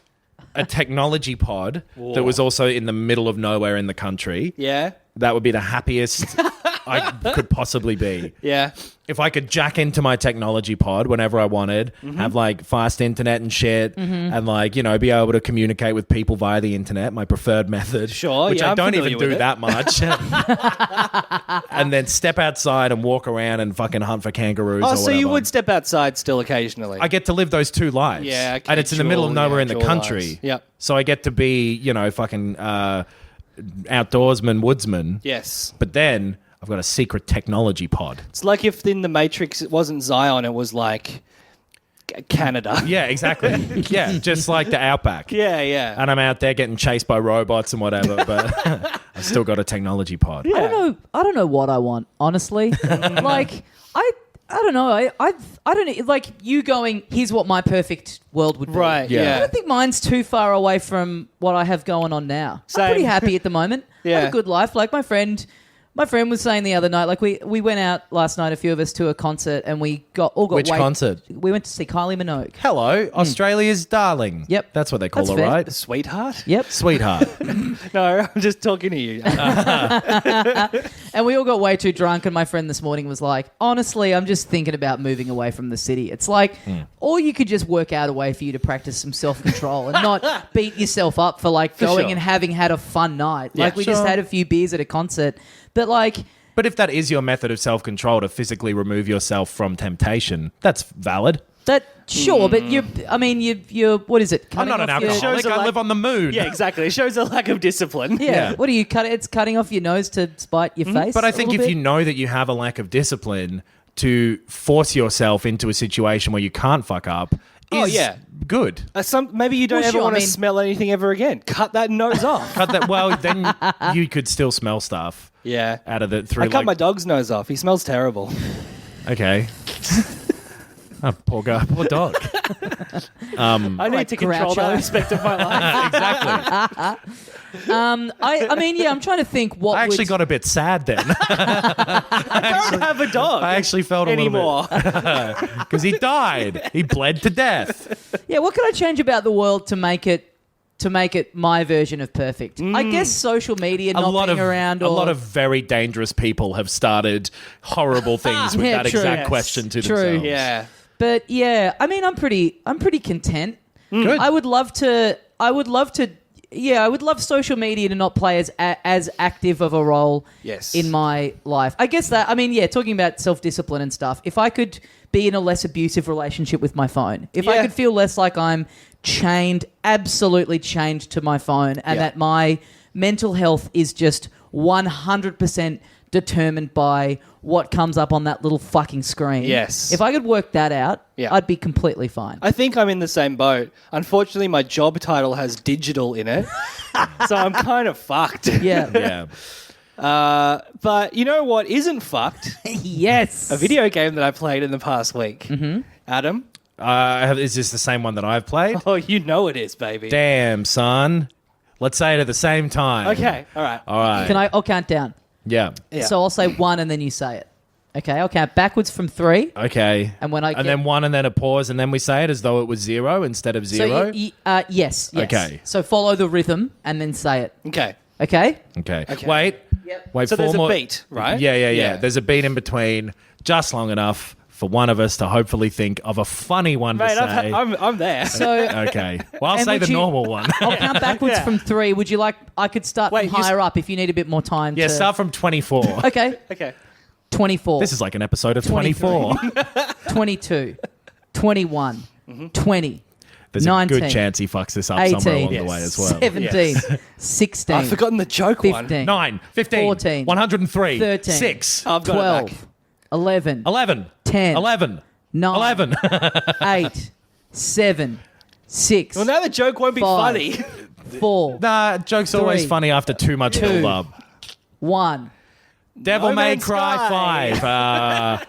a technology pod that was also in the middle of nowhere in the country, Yeah. that would be the happiest I could possibly be. Yeah. If I could jack into my technology pod whenever I wanted, have like fast internet and shit, and like, you know, be able to communicate with people via the internet, my preferred method. Sure, Which yeah, I I'm don't familiar even with do it. that much. And then step outside and walk around and fucking hunt for kangaroos or Oh, whatever. so you would step outside still occasionally. I get to live those 2 lives. Yeah, okay, and it's in the middle of dual- nowhere yeah, in the dual country. lives. Yep. So I get to be, you know, fucking outdoorsman, woodsman. Yes. But then I've got a secret technology pod. It's like if in the Matrix it wasn't Zion, it was like Canada. Yeah, exactly. Yeah, just like the Outback. Yeah. And I'm out there getting chased by robots and whatever, but I've still got a technology pod. I don't know what I want, honestly. Like, I don't know. I don't know. Like, you going, here's what my perfect world would be. Right, Yeah. yeah. I don't think mine's too far away from what I have going on now. Same. I'm pretty happy at the moment. I have Yeah. a good life. Like, my friend was saying the other night, like we went out last night, a few of us, to a concert, and we got Which concert? We went to see Kylie Minogue. Hello, Australia's darling. Yep. That's what they call That's her, fair. right? Sweetheart? Yep. Sweetheart. No, I'm just talking to you. And we all got way too drunk, and my friend this morning was like, honestly, I'm just thinking about moving away from the city. It's like, or you could just work out a way for you to practice some self-control and not beat yourself up for like going sure. and having had a fun night. Yeah, Like we just sure. had a few beers at a concert. But like, But if that is your method of self-control to physically remove yourself from temptation, that's valid. that, sure, but you're what is it? I'm not an Cutting off your- alcoholic. shows a I lack- live on the moon. Yeah, exactly. It shows a lack of discipline. Yeah. Yeah. What are you cutting? It's cutting off your nose to spite your face. But I a think little if bit? you know that you have a lack of discipline, to force yourself into a situation where you can't fuck up is Oh, yeah. good. Maybe you don't Well, ever sure, want I to mean- smell anything ever again. Cut that nose off. Cut that. Well, then you could still smell stuff Yeah. out of the through. I cut like, my dog's nose off. He smells terrible. Okay. Oh, poor guy, poor dog. I need Like to control Groucho. that aspect of my life. Exactly. I mean, yeah, I'm trying to think what I actually would... got a bit sad then. I don't have a dog I actually felt a anymore. little bit because he died. He bled to death. Yeah, what can I change about the world to make it my version of perfect? I guess social media not being around. A lot of very dangerous people have started horrible things with Yeah, that true. exact Yes. question to True. themselves. Yeah. But yeah, I mean, I'm pretty content. Good. I would love to I would love social media to not play as active of a role in my life. I guess that, talking about self-discipline and stuff, if I could be in a less abusive relationship with my phone, if I could feel less like I'm absolutely chained to my phone, and that my mental health is just 100% determined by what comes up on that little fucking screen. Yes. If I could work that out, I'd be completely fine. I think I'm in the same boat. Unfortunately, my job title has digital in it, so I'm kind of fucked. Yeah. But you know what isn't fucked? Yes. A video game that I played in the past week. Mm-hmm. Adam? Is this the same one that I've played? Oh, you know it is, baby. Damn, son. Let's say it at the same time. Okay, all right. I'll count down. Yeah. So I'll say 1 and then you say it. Okay, I'll count backwards from 3. Okay. And then 1 and then a pause and then we say it as though it was 0 instead of 0? So yes. Okay. So follow the rhythm and then say it. Okay. Okay? Okay. Wait. Yep. Wait. So 4 there's more. a beat, right? Yeah. There's a beat in between, just long enough for one of us to hopefully think of a funny one to say. I'm there. So okay. Well, I'll And say would the you- normal one. I'll count backwards from 3. Would you like... I could start Wait, from higher up if you need a bit more time Yeah, to... start from 24. Okay. Okay. 24. This is like an episode of 24. 22. 21. 20. There's 19, a good chance he fucks this up 18, somewhere along the way as well. 17. 16. I've forgotten the joke 15. 9, 15, 14, 103, 13, 6, I've got it 12. back. 11. 11, 10. 11, 9. 11. 8. 7. 6. Well, now the joke won't be 5, funny. 4. Nah, joke's always 3, funny after too much 2, build up. 1. Devil No May Man's Cry Sky. 5.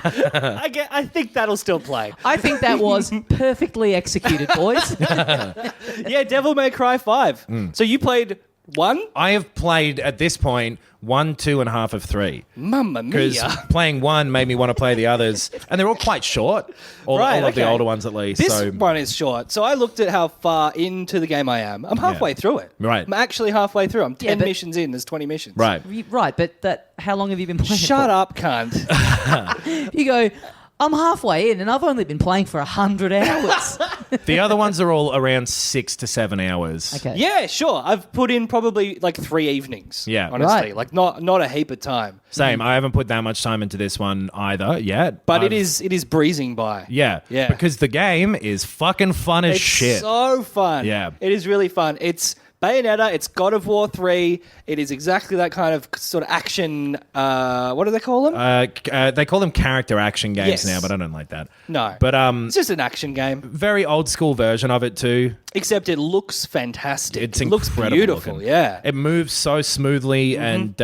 I think that'll still play. I think that was perfectly executed, boys. Yeah, Devil May Cry 5. So you played 1? I have played at this point 1, 2, and half of 3. Mamma Because mia. playing 1 made me want to play the others, and they're all quite short. All of the okay. older ones, at least. This so one is short. So I looked at how far into the game I am. I'm halfway through it. Right. I'm actually halfway through. I'm 10 but- missions in. There's 20 missions. right. Right, but how long have you been playing Shut for? up, cunt. You go, I'm halfway in and I've only been playing for 100 hours. The other ones are all around 6 to 7 hours. Okay. Yeah, sure. I've put in probably like 3 evenings. Yeah. Honestly. Right. Like not a heap of time. Same. I haven't put that much time into this one either yet. But I've- it is breezing by. Yeah. Yeah. Because the game is fucking fun as It's shit. so fun. Yeah. It is really fun. It's Bayonetta, it's God of War 3. It is exactly that kind of sort of action, what do they call them? They call them character action games Yes. now, but I don't like that. No. But It's just an action game, very old school version of it too. except it looks fantastic. It's it looks incredible beautiful, looking. yeah. It moves so smoothly, and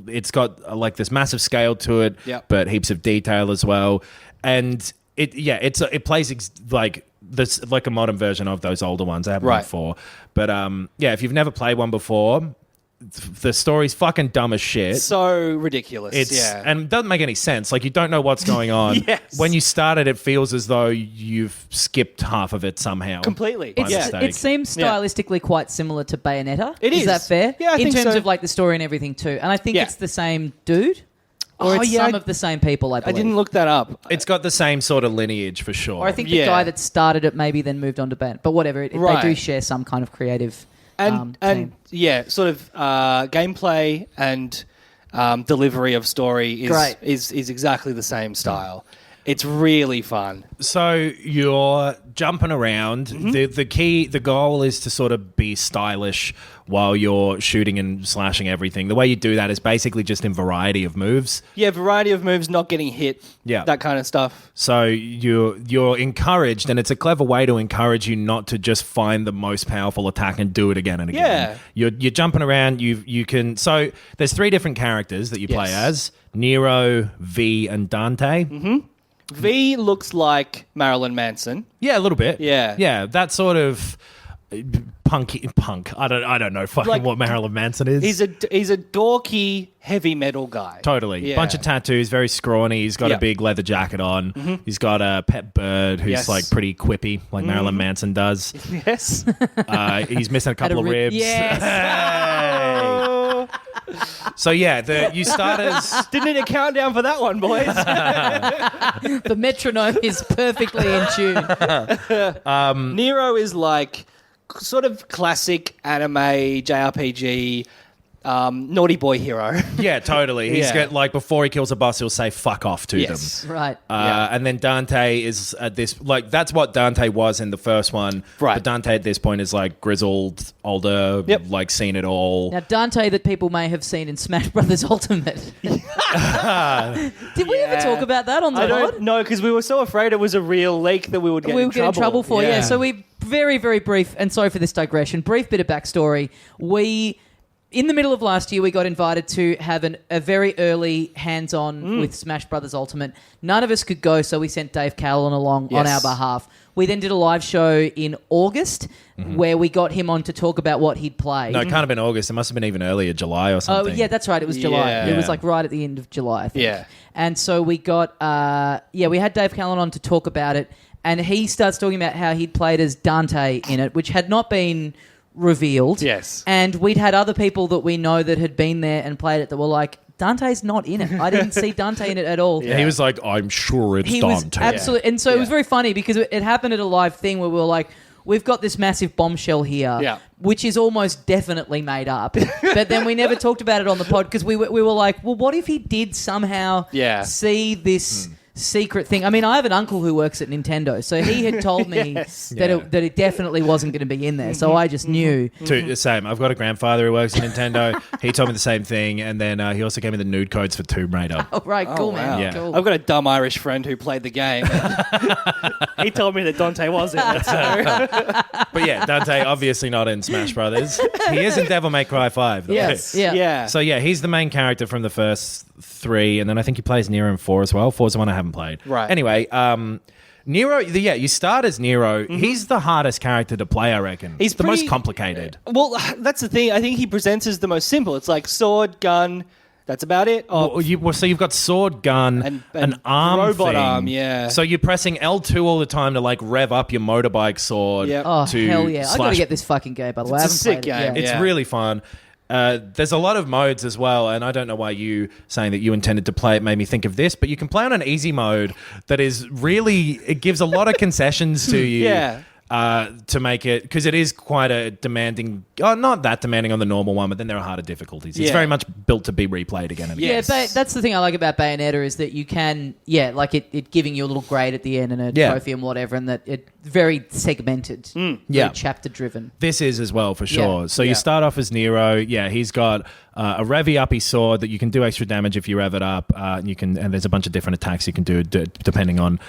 it's got like this massive scale to it, Yep. but heaps of detail as well. And it plays like this, like a modern version of those older ones. I haven't Right. played before, but if you've never played one before, the story's fucking dumb as shit. So ridiculous, And it doesn't make any sense. Like, you don't know what's going on. Yes. When you start it feels as though you've skipped half of it somehow. Completely. By Yeah. mistake. It seems stylistically quite similar to Bayonetta. It is. that fair? Yeah, I in think terms so. of like the story and everything too. And I think Yeah. it's the same dude, or Oh, it's yeah, some I- of the same people. I I believe. didn't look that up. It's got the same sort of lineage for sure. Or I think the Yeah. guy that started it maybe then moved on to Bayonetta. But whatever, they Right. do share some kind of creative And team. yeah, sort of gameplay and delivery of story Great. is exactly the same style. It's really fun. So you're jumping around. Mm-hmm. The goal is to sort of be stylish while you're shooting and slashing everything. The way you do that is basically just in variety of moves. Yeah, variety of moves, not getting hit. Yeah. That kind of stuff. So you're encouraged, and it's a clever way to encourage you not to just find the most powerful attack and do it again and again. Yeah. You're jumping around. You can. So there's 3 different characters that you play Yes. as: Nero, V, and Dante. Mm-hmm. V looks like Marilyn Manson. Yeah, a little bit. Yeah. yeah. That sort of punk. I don't know fucking Like, what Marilyn Manson is. He's a dorky heavy metal guy. Totally. Yeah. Bunch of tattoos, very scrawny. He's got Yeah. a big leather jacket on. He's got a pet bird who's Yes. like pretty quippy, like Marilyn Manson does. Yes. He's missing a couple of ribs. Yes. Hey. So yeah, you start as Didn't need a countdown for that one, boys. The metronome is perfectly in tune. Nero is like sort of classic anime JRPG naughty boy hero. Yeah, totally. He's got like before he kills a boss, he'll say "fuck off" to them. Right. And then Dante is at this that's what Dante was in the first one. Right. But Dante at this point is like grizzled, older, like seen it all. Now, Dante that people may have seen in Smash Brothers Ultimate. Did we ever talk about that on the I pod? don't know, because we were so afraid it was a real leak that we would get get in trouble for. Yeah. So we very, very brief, and sorry for this digression, brief bit of backstory. In the middle of last year, we got invited to have a very early hands-on with Smash Brothers Ultimate. None of us could go, so we sent Dave Callan along on our behalf. We then did a live show in August where we got him on to talk about what he'd play. No, it can't have been August. It must have been even earlier, July or something. Oh, yeah, that's right. It was July. Yeah. It was like right at the end of July, I think. Yeah. And so we got, we had Dave Callan on to talk about it, and he starts talking about how he'd played as Dante in it, which had not been revealed. Yes. And we'd had other people that we know that had been there and played it that were like, Dante's not in it. I didn't see Dante in it at all. Yeah. He was like, I'm sure it's He Dante. was absolutely, and so it was very funny because it happened at a live thing where we were like, we've got this massive bombshell here, which is almost definitely made up. But then we never talked about it on the pod because we were like, well, what if he did somehow see this secret thing? I mean, I have an uncle who works at Nintendo, so he had told me that it definitely wasn't going to be in there. So I just knew. Same. I've got a grandfather who works at Nintendo. He told me the same thing, and then he also gave me the nude codes for Tomb Raider. Oh, right. Cool, man. Yeah. Cool. I've got a dumb Irish friend who played the game. He told me that Dante was in it. So. But yeah, Dante obviously not in Smash Brothers. He is in Devil May Cry 5. Though. Yes. Yeah. So yeah, he's the main character from the first 3, and then I think he plays Nero in 4 as well. 4's the one I haven't played. Right. Anyway, Nero, you start as Nero. He's the hardest character to play, I reckon. He's the pretty- most complicated. Well, that's the thing. I think he presents as the most simple. It's like sword, gun. That's about it. So you've got sword, gun, and an arm robot thing. arm, yeah. So you're pressing L2 all the time to like rev up your motorbike sword. Yep. Oh, to hell yeah. I got to slash- get this fucking game, by the way. I It's a haven't sick played it. game. It's Yeah. really fun. There's a lot of modes as well, and I don't know why you saying that you intended to play it made me think of this, but you can play on an easy mode that is really, it gives a lot of concessions to you. Yeah. To make it, because it is quite a demanding, not that demanding on the normal one, but then there are harder difficulties. It's Yeah. very much built to be replayed again and again. Yeah, Yes. that's the thing I like about Bayonetta is that you can, like it giving you a little grade at the end and a trophy and whatever, and that it's very segmented, very chapter driven. This is as well, for sure. Yeah. So you start off as Nero. Yeah, he's got a revy-uppy sword that you can do extra damage if you rev it up. And there's a bunch of different attacks you can do depending on,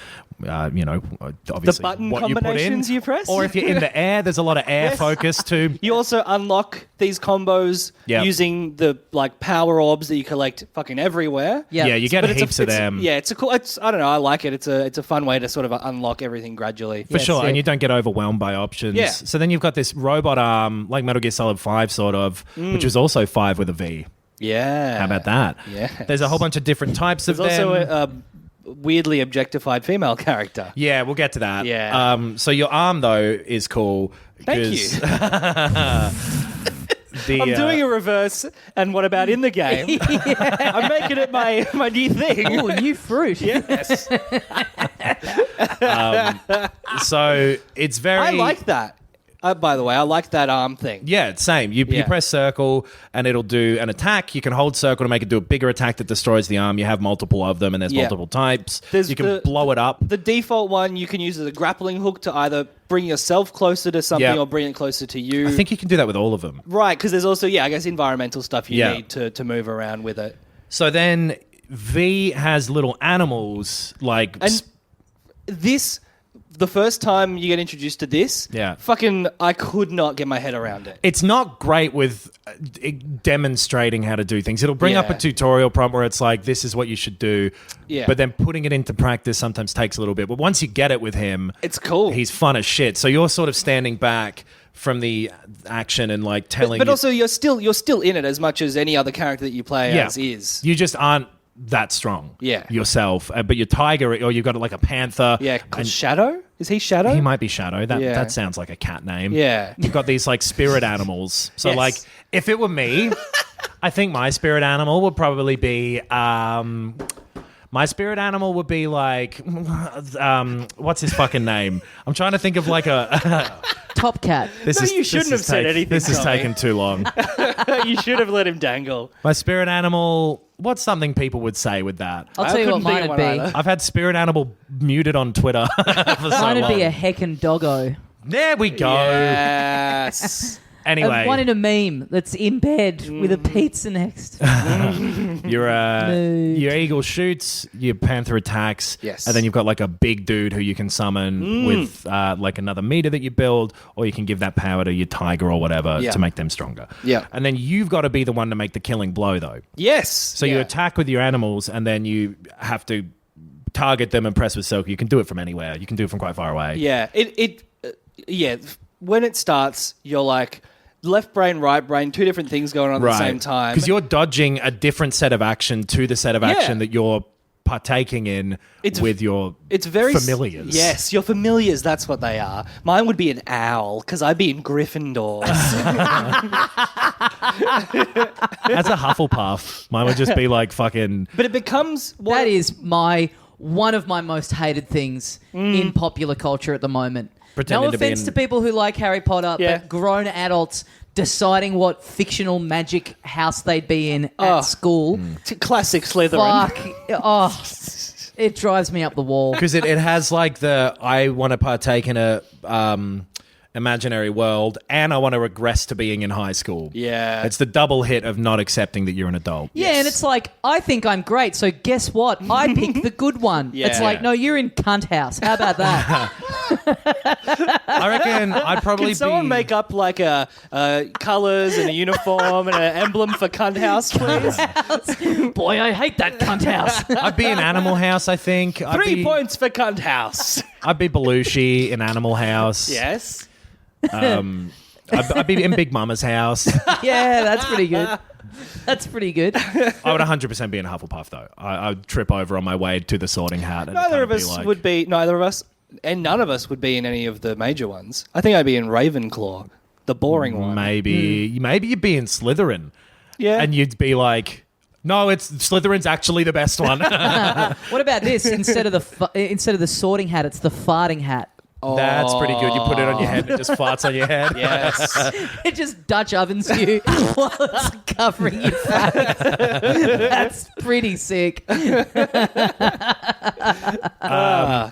obviously The button what you put in. combinations you press? Or if you're in the air, there's a lot of air focus too. You also unlock these combos using the like power orbs that you collect fucking everywhere. Yeah. You get But heaps of them. Yeah, it's a cool. I don't know. I like it. It's a fun way to sort of unlock everything gradually. For sure, sick. and you don't get overwhelmed by options. Yeah. So then you've got this robot arm, like Metal Gear Solid 5 sort of, which is also 5 with a V. Yeah. How about that? Yes. There's a whole bunch of different types There's of them. also a weirdly objectified female character. Yeah, we'll get to that. Yeah. So your arm though is cool. Thank because you. I'm doing a reverse, and what about in the game? I'm making it my new thing. Oh, new fruit. Yes. So it's very. I like that. By the way, I like that arm thing. Yeah, it's same. You press circle and it'll do an attack. You can hold circle to make it do a bigger attack that destroys the arm. You have multiple of them, and there's multiple types. You can blow it up. The default one you can use as a grappling hook to either bring yourself closer to something Yeah. or bring it closer to you. I think you can do that with all of them. Right, because there's also, I guess environmental stuff you Yeah. need to move around with it. So then V has little animals like. And the first time you get introduced to this, fucking, I could not get my head around it. It's not great with demonstrating how to do things. It'll bring up a tutorial prompt where it's like, this is what you should do. Yeah. But then putting it into practice sometimes takes a little bit. But once you get it with him, It's cool. He's fun as shit. So you're sort of standing back from the action and like telling But also, you're still in it as much as any other character that you play as is. You just aren't that strong yourself. But you're Tiger, or you've got like a Panther. Yeah, and Shadow? Is he Shadow? he might be Shadow. That Yeah. that sounds like a cat name. Yeah. You've got these like spirit animals. So Yes. like if it were me, I think my spirit animal would probably be my spirit animal would be like what's his fucking name? I'm trying to think of like a Top cat. You shouldn't have said anything, This has Tommy. taken too long. You should have let him dangle. My spirit animal. What's something people would say with that? I'll tell you what couldn't think mine of would one be. either. I've had spirit animal muted on Twitter for so Mine would long. be a heckin' doggo. There we go. Yes. Anyway, One in a meme that's in bed with a pizza next. your Mood. your eagle shoots, your panther attacks, Yes. and then you've got like a big dude who you can summon with like another meter that you build, or you can give that power to your tiger or whatever Yeah. to make them stronger. Yeah. And then you've got to be the one to make the killing blow, though. Yes. So you attack with your animals, and then you have to target them and press with circle. You can do it from anywhere. You can do it from quite far away. Yeah. Yeah. When it starts, you're like left brain, right brain, two different things going on at the same time. Because you're dodging a different set of action to the set of action that you're partaking in with your It's very familiars. Yes, your familiars. That's what they are. Mine would be an owl because I'd be in Gryffindors. As a Hufflepuff, mine would just be like fucking... But it becomes That is one of my most hated things in popular culture at the moment. Pretending No to be offense in- to people who like Harry Potter, Yeah. but grown adults deciding what fictional magic house they'd be in at school. classic Slytherin. Fuck. It drives me up the wall. Because it has like the, I want to partake in a imaginary world, and I want to regress to being in high school. Yeah. It's the double hit of not accepting that you're an adult. Yeah, and it's like, I think I'm great, so guess what? I picked the good one. Yeah. It's like, no, you're in cunt house. How about that? I reckon I'd probably Can someone be... make up like a colours and a uniform and an emblem for Cunt House, please? Boy, I hate that cunt house. I'd be in Animal House, I think. I'd 3 be, points for Cunt House. I'd be Belushi in Animal House. Yes. I'd be in Big Mama's house. Yeah, that's pretty good. That's pretty good. I would 100% be in Hufflepuff, though. I'd trip over on my way to the Sorting Hat. And Neither kind of be us like, would be. Neither of us, and none of us would be in any of the major ones. I think I'd be in Ravenclaw, the boring one. Maybe you'd be in Slytherin. Yeah. And you'd be like, no, it's Slytherin's actually the best one. What about this? Instead of the sorting hat, it's the farting hat. That's pretty good. You put it on your head and it just farts on your head. Yes. It just Dutch ovens you while it's covering your face. That's pretty sick.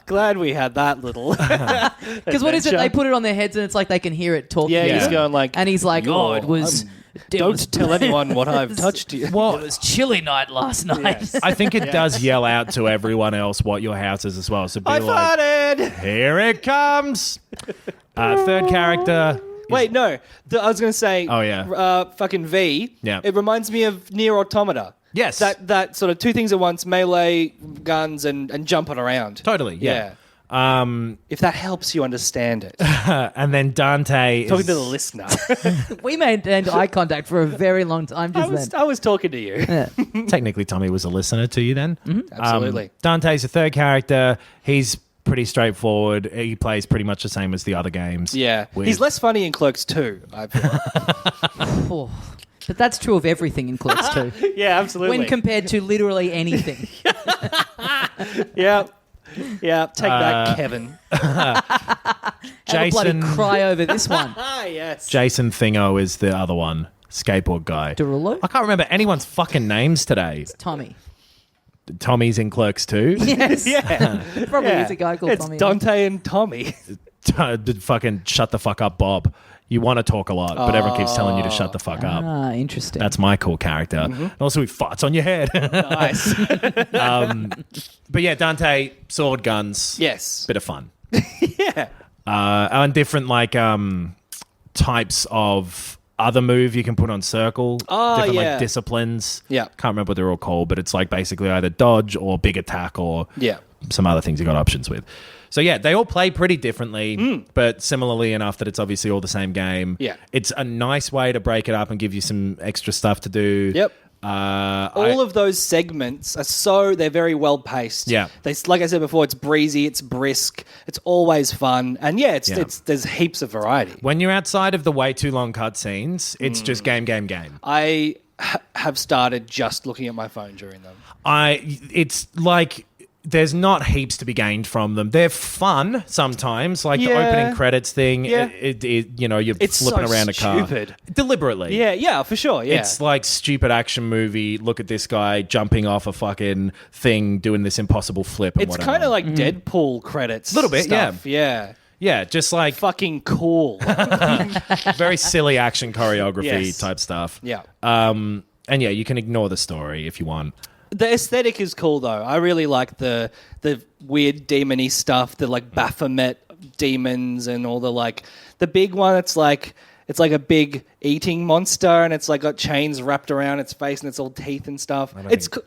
Glad we had that little. Because what is it? They put it on their heads and it's like they can hear it talking. Yeah, to he's them. going like, and he's like, "Oh, it was." Don't tell anyone what I've touched you. It was chilly night last night. I think it does yell out to everyone else what your house is as well. So be I like, farted. here it comes. Third character. Wait, no. I was going to say. Oh, yeah. Fucking V. Yeah. It reminds me of Near Automata. Yes. That sort of two things at once: melee, guns, and jumping around. Totally, yeah. If that helps you understand it. And then Dante Talking is... to the listener. We maintained eye contact for a very long time just then. I was talking to you. Yeah. Technically, Tommy was a listener to you then. Absolutely. Dante's the third character. He's pretty straightforward. He plays pretty much the same as the other games. Yeah. with- He's less funny in Clerks 2, I feel. Oh. But that's true of everything in Clerks too. Yeah, absolutely. When compared to literally anything. Yeah. Yeah, take that, Kevin. Have a Jason bloody cry over this one. Ah, yes. Jason Thingo is the other one. Skateboard guy. Derulo? I can't remember anyone's fucking names today. Tommy. Tommy's in Clerks too. Yes. Yeah. Probably Yeah. is a guy called It's Tommy. Dante and Tommy. Fucking shut the fuck up, Bob. You want to talk a lot, but everyone keeps telling you to shut the fuck up. Ah, interesting. That's my cool character. And also, he farts on your head. Nice. But yeah, Dante, sword, guns. Yes. Bit of fun. Yeah. And different types of other move you can put on circle. Oh, different yeah. disciplines. Yeah. Can't remember what they're all called, but it's like basically either dodge or big attack or Yeah. some other things you got options with. So yeah, they all play pretty differently, but similarly enough that it's obviously all the same game. Yeah. It's a nice way to break it up and give you some extra stuff to do. Yep. All of those segments are they're very well paced. Yeah. Like I said before, it's breezy, it's brisk, it's always fun, and it's there's heaps of variety. when you're outside of the way too long cutscenes, it's just game. I have started just looking at my phone during them. It's like there's not heaps to be gained from them. They're fun sometimes, like the opening credits thing. Yeah. You're flipping around a car stupid. deliberately. Yeah, for sure. Yeah, It's like stupid action movie. Look at this guy jumping off a fucking thing, doing this impossible flip. And it's whatever. kind of like Deadpool credits. Little bit, stuff. Yeah. Yeah, just like Fucking cool. very silly action choreography Yes. type stuff. Yeah. And yeah, you can ignore the story if you want. The aesthetic is cool though. I really like the weird demon-y stuff, the like Baphomet demons and all the big one. It's like a big eating monster and it's like got chains wrapped around its face and it's all teeth and stuff.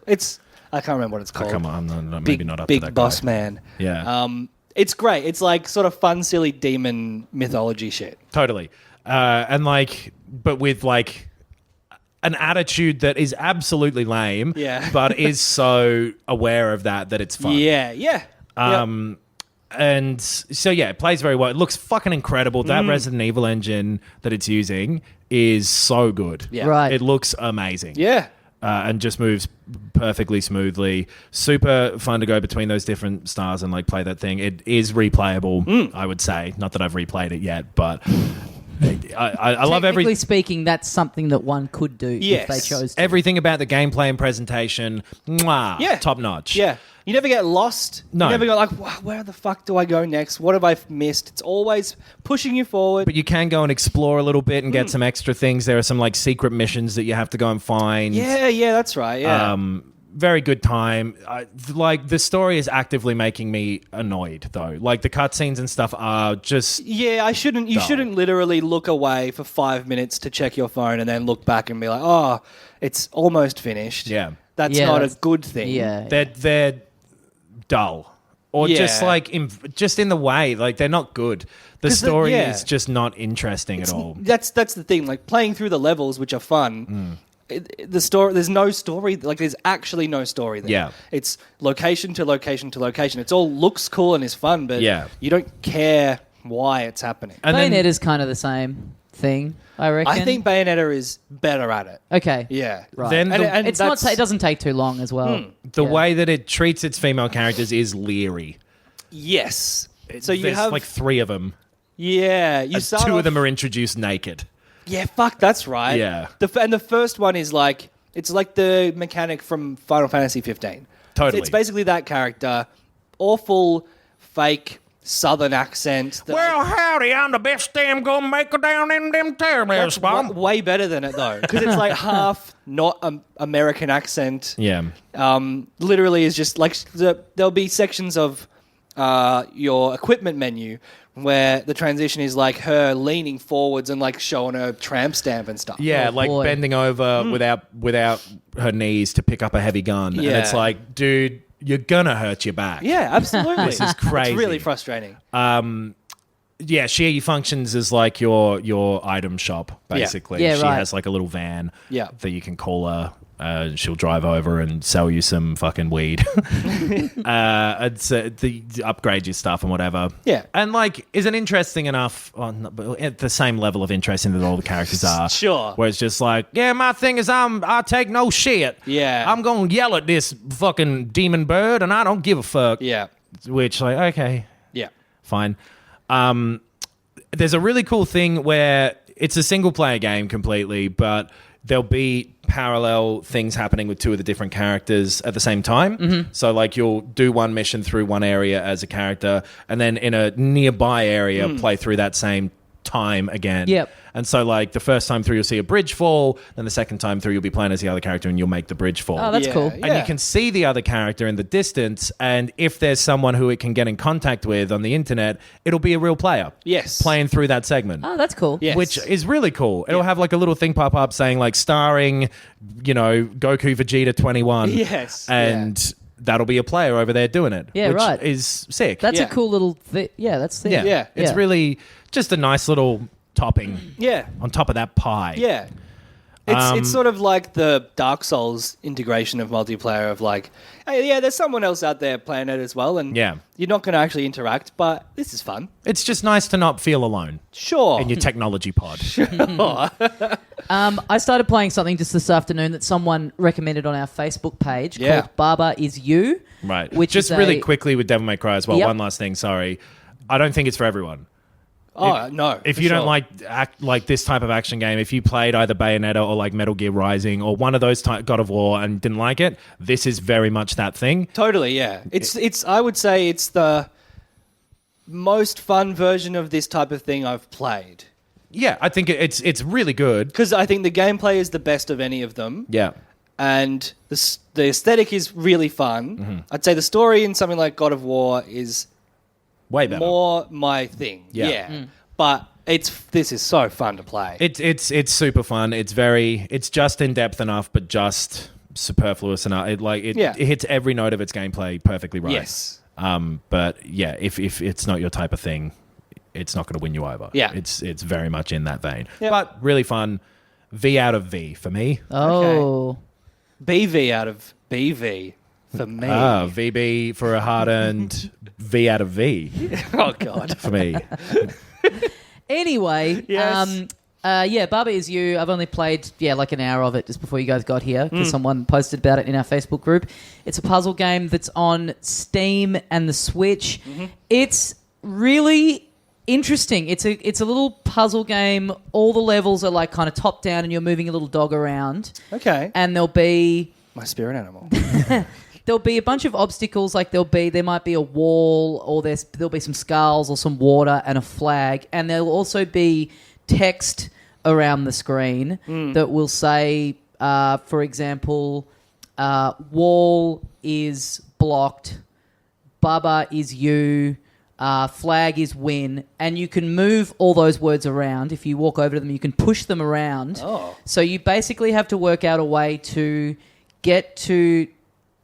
It's I can't remember what it's called. Come on, maybe not up to Big that boss guy. man. Yeah. It's great. It's like sort of fun, silly demon mythology shit. Totally. But with like an attitude that is absolutely lame, but is so aware of that it's fun. Yeah. Yep. And so, yeah, it plays very well. It looks fucking incredible. That Resident Evil engine that it's using is so good. Yeah. Right. It looks amazing. Yeah. And just moves perfectly smoothly. Super fun to go between those different stars and like play that thing. It is replayable, I would say. Not that I've replayed it yet, but I love Technically speaking, that's something that one could do if they chose to. everything about the gameplay and presentation. Mwah, Yeah. top notch. Yeah. You never get lost. No. You never go like, where the fuck do I go next? What have I missed? It's always pushing you forward. But you can go and explore a little bit and get some extra things. There are some like secret missions that you have to go and find. Yeah, that's right. Yeah. Very good time. Like the story is actively making me annoyed though. Like the cutscenes and stuff are just You shouldn't literally look away for 5 minutes to check your phone and then look back and be like, oh, it's almost finished. Yeah. That's Yeah, not that's- a good thing. Yeah. they're dull. Or just Yeah. like just in the way, like they're not good. The 'Cause story yeah. is just not interesting at all. That's the thing. Like playing through the levels, which are fun. The story, there's no story. Like there's actually no story there. Yeah. It's location to location to location. It's all looks cool and is fun, but Yeah. you don't care why it's happening. And then Bayonetta's kind of the same thing, I reckon. I think Bayonetta is better at it. Okay. Yeah. Right. Then the- It's not. It doesn't take too long as well. the Yeah. way that it treats its female characters is leery. Yes. So you There's have like 3 of them. yeah. You And start 2 off, of them are introduced naked. Yeah, fuck, that's right. Yeah. And the first one is like it's like the mechanic from Final Fantasy 15. Totally. It's basically that character, awful, fake Southern accent. Howdy, I'm the best damn gonna make it down in them That's way better than it though, because it's like half not American accent. Yeah. Literally is just like there'll be sections of your equipment menu where the transition is like her leaning forwards and like showing her tramp stamp and stuff. Yeah, Oh, like boy. bending over without her knees to pick up a heavy gun. And Yeah. it's like, dude, you're gonna hurt your back. Yeah, absolutely. This is crazy. It's really frustrating. Yeah, she functions as like your item shop, basically. Yeah, she right. has like a little van Yeah. that you can call her. She'll drive over and sell you some fucking weed. Upgrade your stuff and whatever. Yeah. And like, isn't interesting enough at the same level of interesting that all the characters are. Sure. Where it's just like, yeah, my thing is I take no shit. Yeah. I'm gonna yell at this fucking demon bird and I don't give a fuck. Yeah. Which like, okay, Yeah. fine. There's a really cool thing where it's a single player game completely, but there'll be parallel things happening with 2 of the different characters at the same time. Mm-hmm. So like you'll do one mission through one area as a character and then in a nearby area play through that same time again. Yep. And so like the first time through you'll see a bridge fall, then the second time through you'll be playing as the other character and you'll make the bridge fall. Oh, that's Yeah, cool. yeah. And you can see the other character in the distance, and if there's someone who it can get in contact with on the internet, it'll be a real player. Yes. Playing through that segment. Oh, that's cool. Yes. Which is really cool. It'll have like a little thing pop up saying like starring, Goku Vegeta 21. Yes. And that'll be a player over there doing it. Yeah, which right. is sick. That's Yeah. a cool little thing. Yeah, that's sick. yeah. It's really just a nice little topping Yeah. on top of that pie. Yeah. It's sort of like the Dark Souls integration of multiplayer of like, hey, yeah, there's someone else out there playing it as well, and Yeah. you're not going to actually interact, but this is fun. It's just nice to not feel alone Sure. in your technology pod. I started playing something just this afternoon that someone recommended on our Facebook page called Baba Is You. Right. Which just is really quickly with Devil May Cry as well. Yep. One last thing, sorry. I don't think it's for everyone. No. If you don't like this type of action game, if you played either Bayonetta or like Metal Gear Rising or one of those God of War and didn't like it, this is very much that thing. Totally, yeah. It's. I would say it's the most fun version of this type of thing I've played. Yeah, I think it's really good. Because I think the gameplay is the best of any of them. Yeah. And the aesthetic is really fun. Mm-hmm. I'd say the story in something like God of War is way better. More my thing. Yeah. But this is so fun to play. It's super fun. It's just in depth enough, but just superfluous enough. It hits every note of its gameplay perfectly right. Yes. But yeah, if it's not your type of thing, it's not going to win you over. Yeah. It's very much in that vein. Yep. But really fun. V out of V for me. Oh. BV out of BV for me. VB for a hard-earned V out of V. Oh, God. For me. Anyway, Yes. Baba Is You. I've only played, like an hour of it just before you guys got here because someone posted about it in our Facebook group. It's a puzzle game that's on Steam and the Switch. Mm-hmm. It's really interesting. It's a little puzzle game. All the levels are like kind of top down and you're moving a little dog around. Okay. And there'll be... My spirit animal. There'll be a bunch of obstacles, like there might be a wall or there'll be some skulls or some water and a flag. And there'll also be text around the screen that will say, for example, wall is blocked, Baba is you, flag is win. And you can move all those words around. If you walk over to them, you can push them around. Oh. So you basically have to work out a way to get to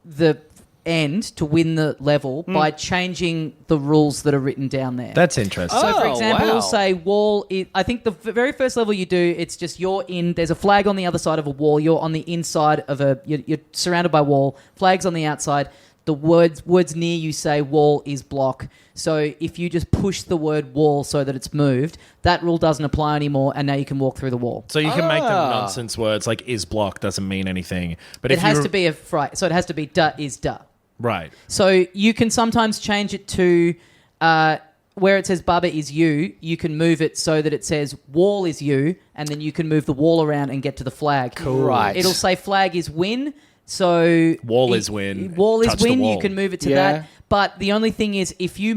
the end to win the level by changing the rules that are written down there. That's interesting. So, for Oh, example, wow. we'll say wall is... I think the very first level you do, it's just you're in... There's a flag on the other side of a wall. You're on the inside of You're surrounded by wall. Flag's on the outside. The words near you say wall is block. So if you just push the word wall so that it's moved, that rule doesn't apply anymore, and now you can walk through the wall. So you can make them nonsense words like is block doesn't mean anything. But It has to be so it has to be da is da. Right. So you can sometimes change it to where it says Baba is you, you can move it so that it says wall is you, and then you can move the wall around and get to the flag. Cool. Right. It'll say flag is win. So wall is win. Wall is Touch the win. wall. You can move it to Yeah. that. But the only thing is, if you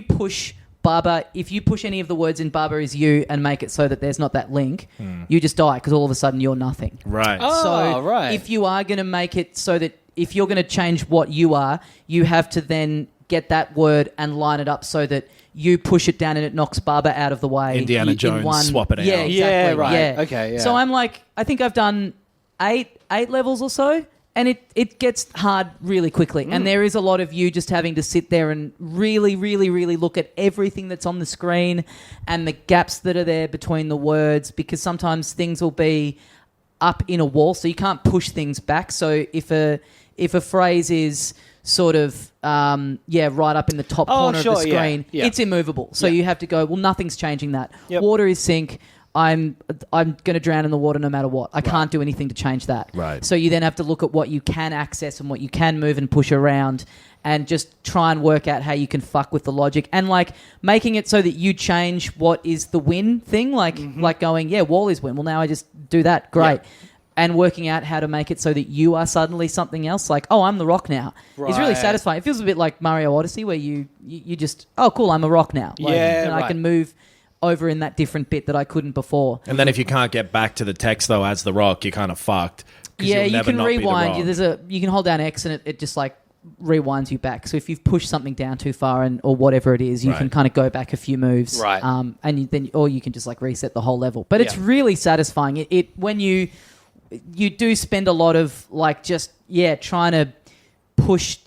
push Baba, if you push any of the words in Baba is you and make it so that there's not that link, you just die because all of a sudden you're nothing. Right. Oh, So right. if you are going to make it so that if you're going to change what you are, you have to then get that word and line it up so that you push it down and it knocks Baba out of the way. Indiana in Jones, one. swap it out. Yeah, exactly. Yeah, right. Yeah. Okay, yeah. So I'm like, I think I've done eight levels or so, and it gets hard really quickly. And there is a lot of you just having to sit there and really, really, really look at everything that's on the screen and the gaps that are there between the words, because sometimes things will be up in a wall, so you can't push things back. So if a phrase is sort of right up in the top corner of the screen, it's immovable. So you have to go, well, nothing's changing that. Yep. Water is sink. I'm going to drown in the water no matter what. I can't do anything to change that. Right. So you then have to look at what you can access and what you can move and push around, and just try and work out how you can fuck with the logic, and like making it so that you change what is the win thing, like going, wall is win. Well, now I just do that. Great. Yeah. And working out how to make it so that you are suddenly something else, like, oh, I'm the rock now. It's really Right. satisfying. It feels a bit like Mario Odyssey, where you just, oh, cool, I'm a rock now. Like, and I right. can move over in that different bit that I couldn't before. And then if you can't get back to the text though as the rock, you're kind of fucked. 'Cause Yeah, you'll you never can not be the rewind. rock. You can hold down X and it just like rewinds you back. So if you've pushed something down too far or whatever it is, you can Right. kind of go back a few moves. Right. Or you can just like reset the whole level. But it's really satisfying. It when you do spend a lot of like just trying to push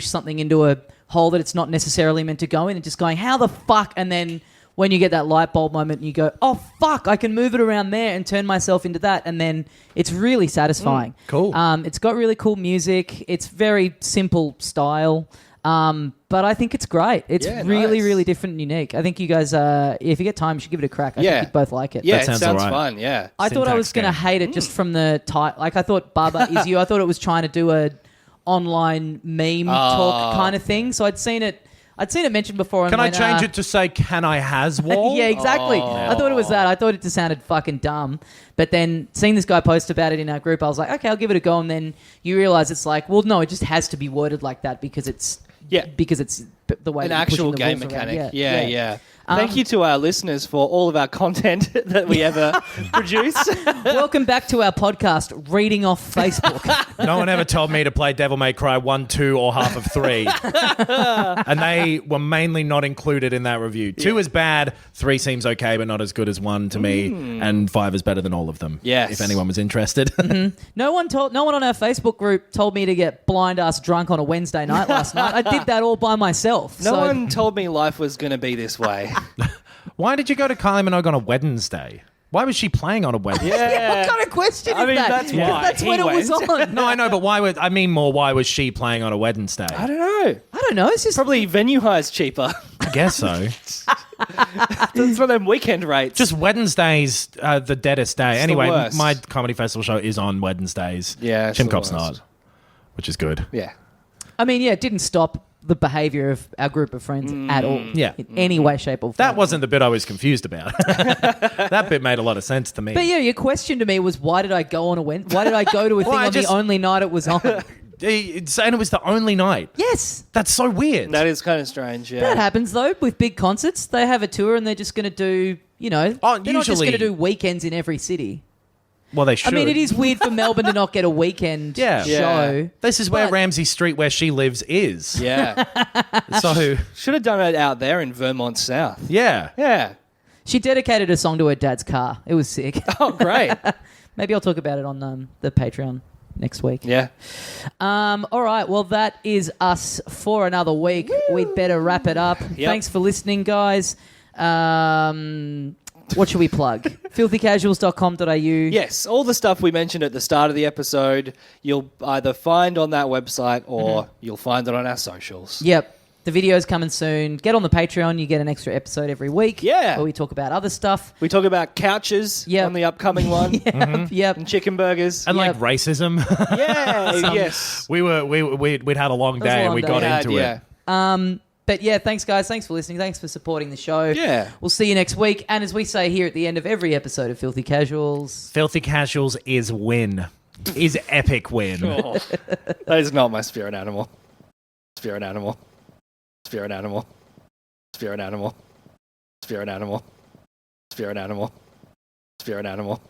something into a hole that it's not necessarily meant to go in, and just going, how the fuck? And then when you get that light bulb moment and you go, oh fuck, I can move it around there and turn myself into that, and then it's really satisfying. Cool. It's got really cool music. It's very simple style. But I think it's great. It's really, nice. really different and unique. I think you guys, if you get time, you should give it a crack. I think you'd both like it. Yeah, That it sounds sounds alright. fun. Yeah. I thought I was going to hate it just from the type. Like, I thought Baba Is You. I thought it was trying to do a online meme talk kind of thing. So I'd seen it mentioned before. And Can I change it to say, can I has wall? Yeah, exactly. I thought it was that. I thought it just sounded fucking dumb. But then seeing this guy post about it in our group, I was like, okay, I'll give it a go. And then you realize it's like, well, no, it just has to be worded like that because it's the way An that you're pushing actual the game rules around. mechanic. Yeah. Thank you to our listeners for all of our content that we ever produce. Welcome back to our podcast, Reading Off Facebook. No one ever told me to play Devil May Cry 1, 2, or half of 3. And they were mainly not included in that review. 2 is bad, 3 seems okay, but not as good as 1 to me, and 5 is better than all of them. Yes. If anyone was interested. No one on our Facebook group told me to get blind ass drunk on a Wednesday night last night. I did that all by myself. No one told me life was going to be this way. Why did you go to Kylie Minogue on a Wednesday? Why was she playing on a Wednesday? Yeah. What kind of question I is mean, that? that's Because why that's he when it was went. on. No, I know, but why was she playing on a Wednesday? I don't know. I don't know. It's just Probably venue high's cheaper. I guess so. It's one of them weekend rates. Just Wednesdays, the deadest day. the Anyway, worst. my comedy festival show is on Wednesdays. Yeah, it's Tim the Cop's worst. not, which is good. Yeah. I mean, yeah, it didn't stop the behaviour of our group of friends at all. Yeah. In any way, shape, or form. That wasn't the bit I was confused about. That bit made a lot of sense to me. But yeah, your question to me was, why did I go on a Wednesday? Why did I go to a thing I on just- the only night it was on? And it was the only night. Yes. That's so weird. That is kind of strange, yeah. That happens, though, with big concerts. They have a tour and they're just going to do, they're not just usually- going to do weekends in every city. Well, they should. I mean, it is weird for Melbourne to not get a weekend Yeah. show. This is where But- Ramsey Street, where she lives, is. Yeah. So, Should have done it out there in Vermont South. yeah. Yeah. She dedicated a song to her dad's car. It was sick. Oh, great. Maybe I'll talk about it on the Patreon next week. Yeah. All right. Well, that is us for another week. Woo! We'd better wrap it up. Thanks for listening, guys. What should we plug? filthycasuals.com.au. Yes, all the stuff we mentioned at the start of the episode, you'll either find on that website or you'll find it on our socials. Yep. The video's coming soon. Get on the Patreon. You get an extra episode every week. Yeah. Where we talk about other stuff. We talk about couches Yep. on the upcoming one Yep. and chicken burgers. And Yep. like racism. Yeah, yes. We'd had a long was a day and long we day. got Yeah, into yeah. it. But yeah, thanks, guys. Thanks for listening. Thanks for supporting the show. Yeah. We'll see you next week. And as we say here at the end of every episode of Filthy Casuals, Filthy Casuals is win. Is epic win. Oh, that is not my spirit animal. Spirit animal. Spirit animal. Spirit animal. Spirit animal. Spirit animal. Spirit animal.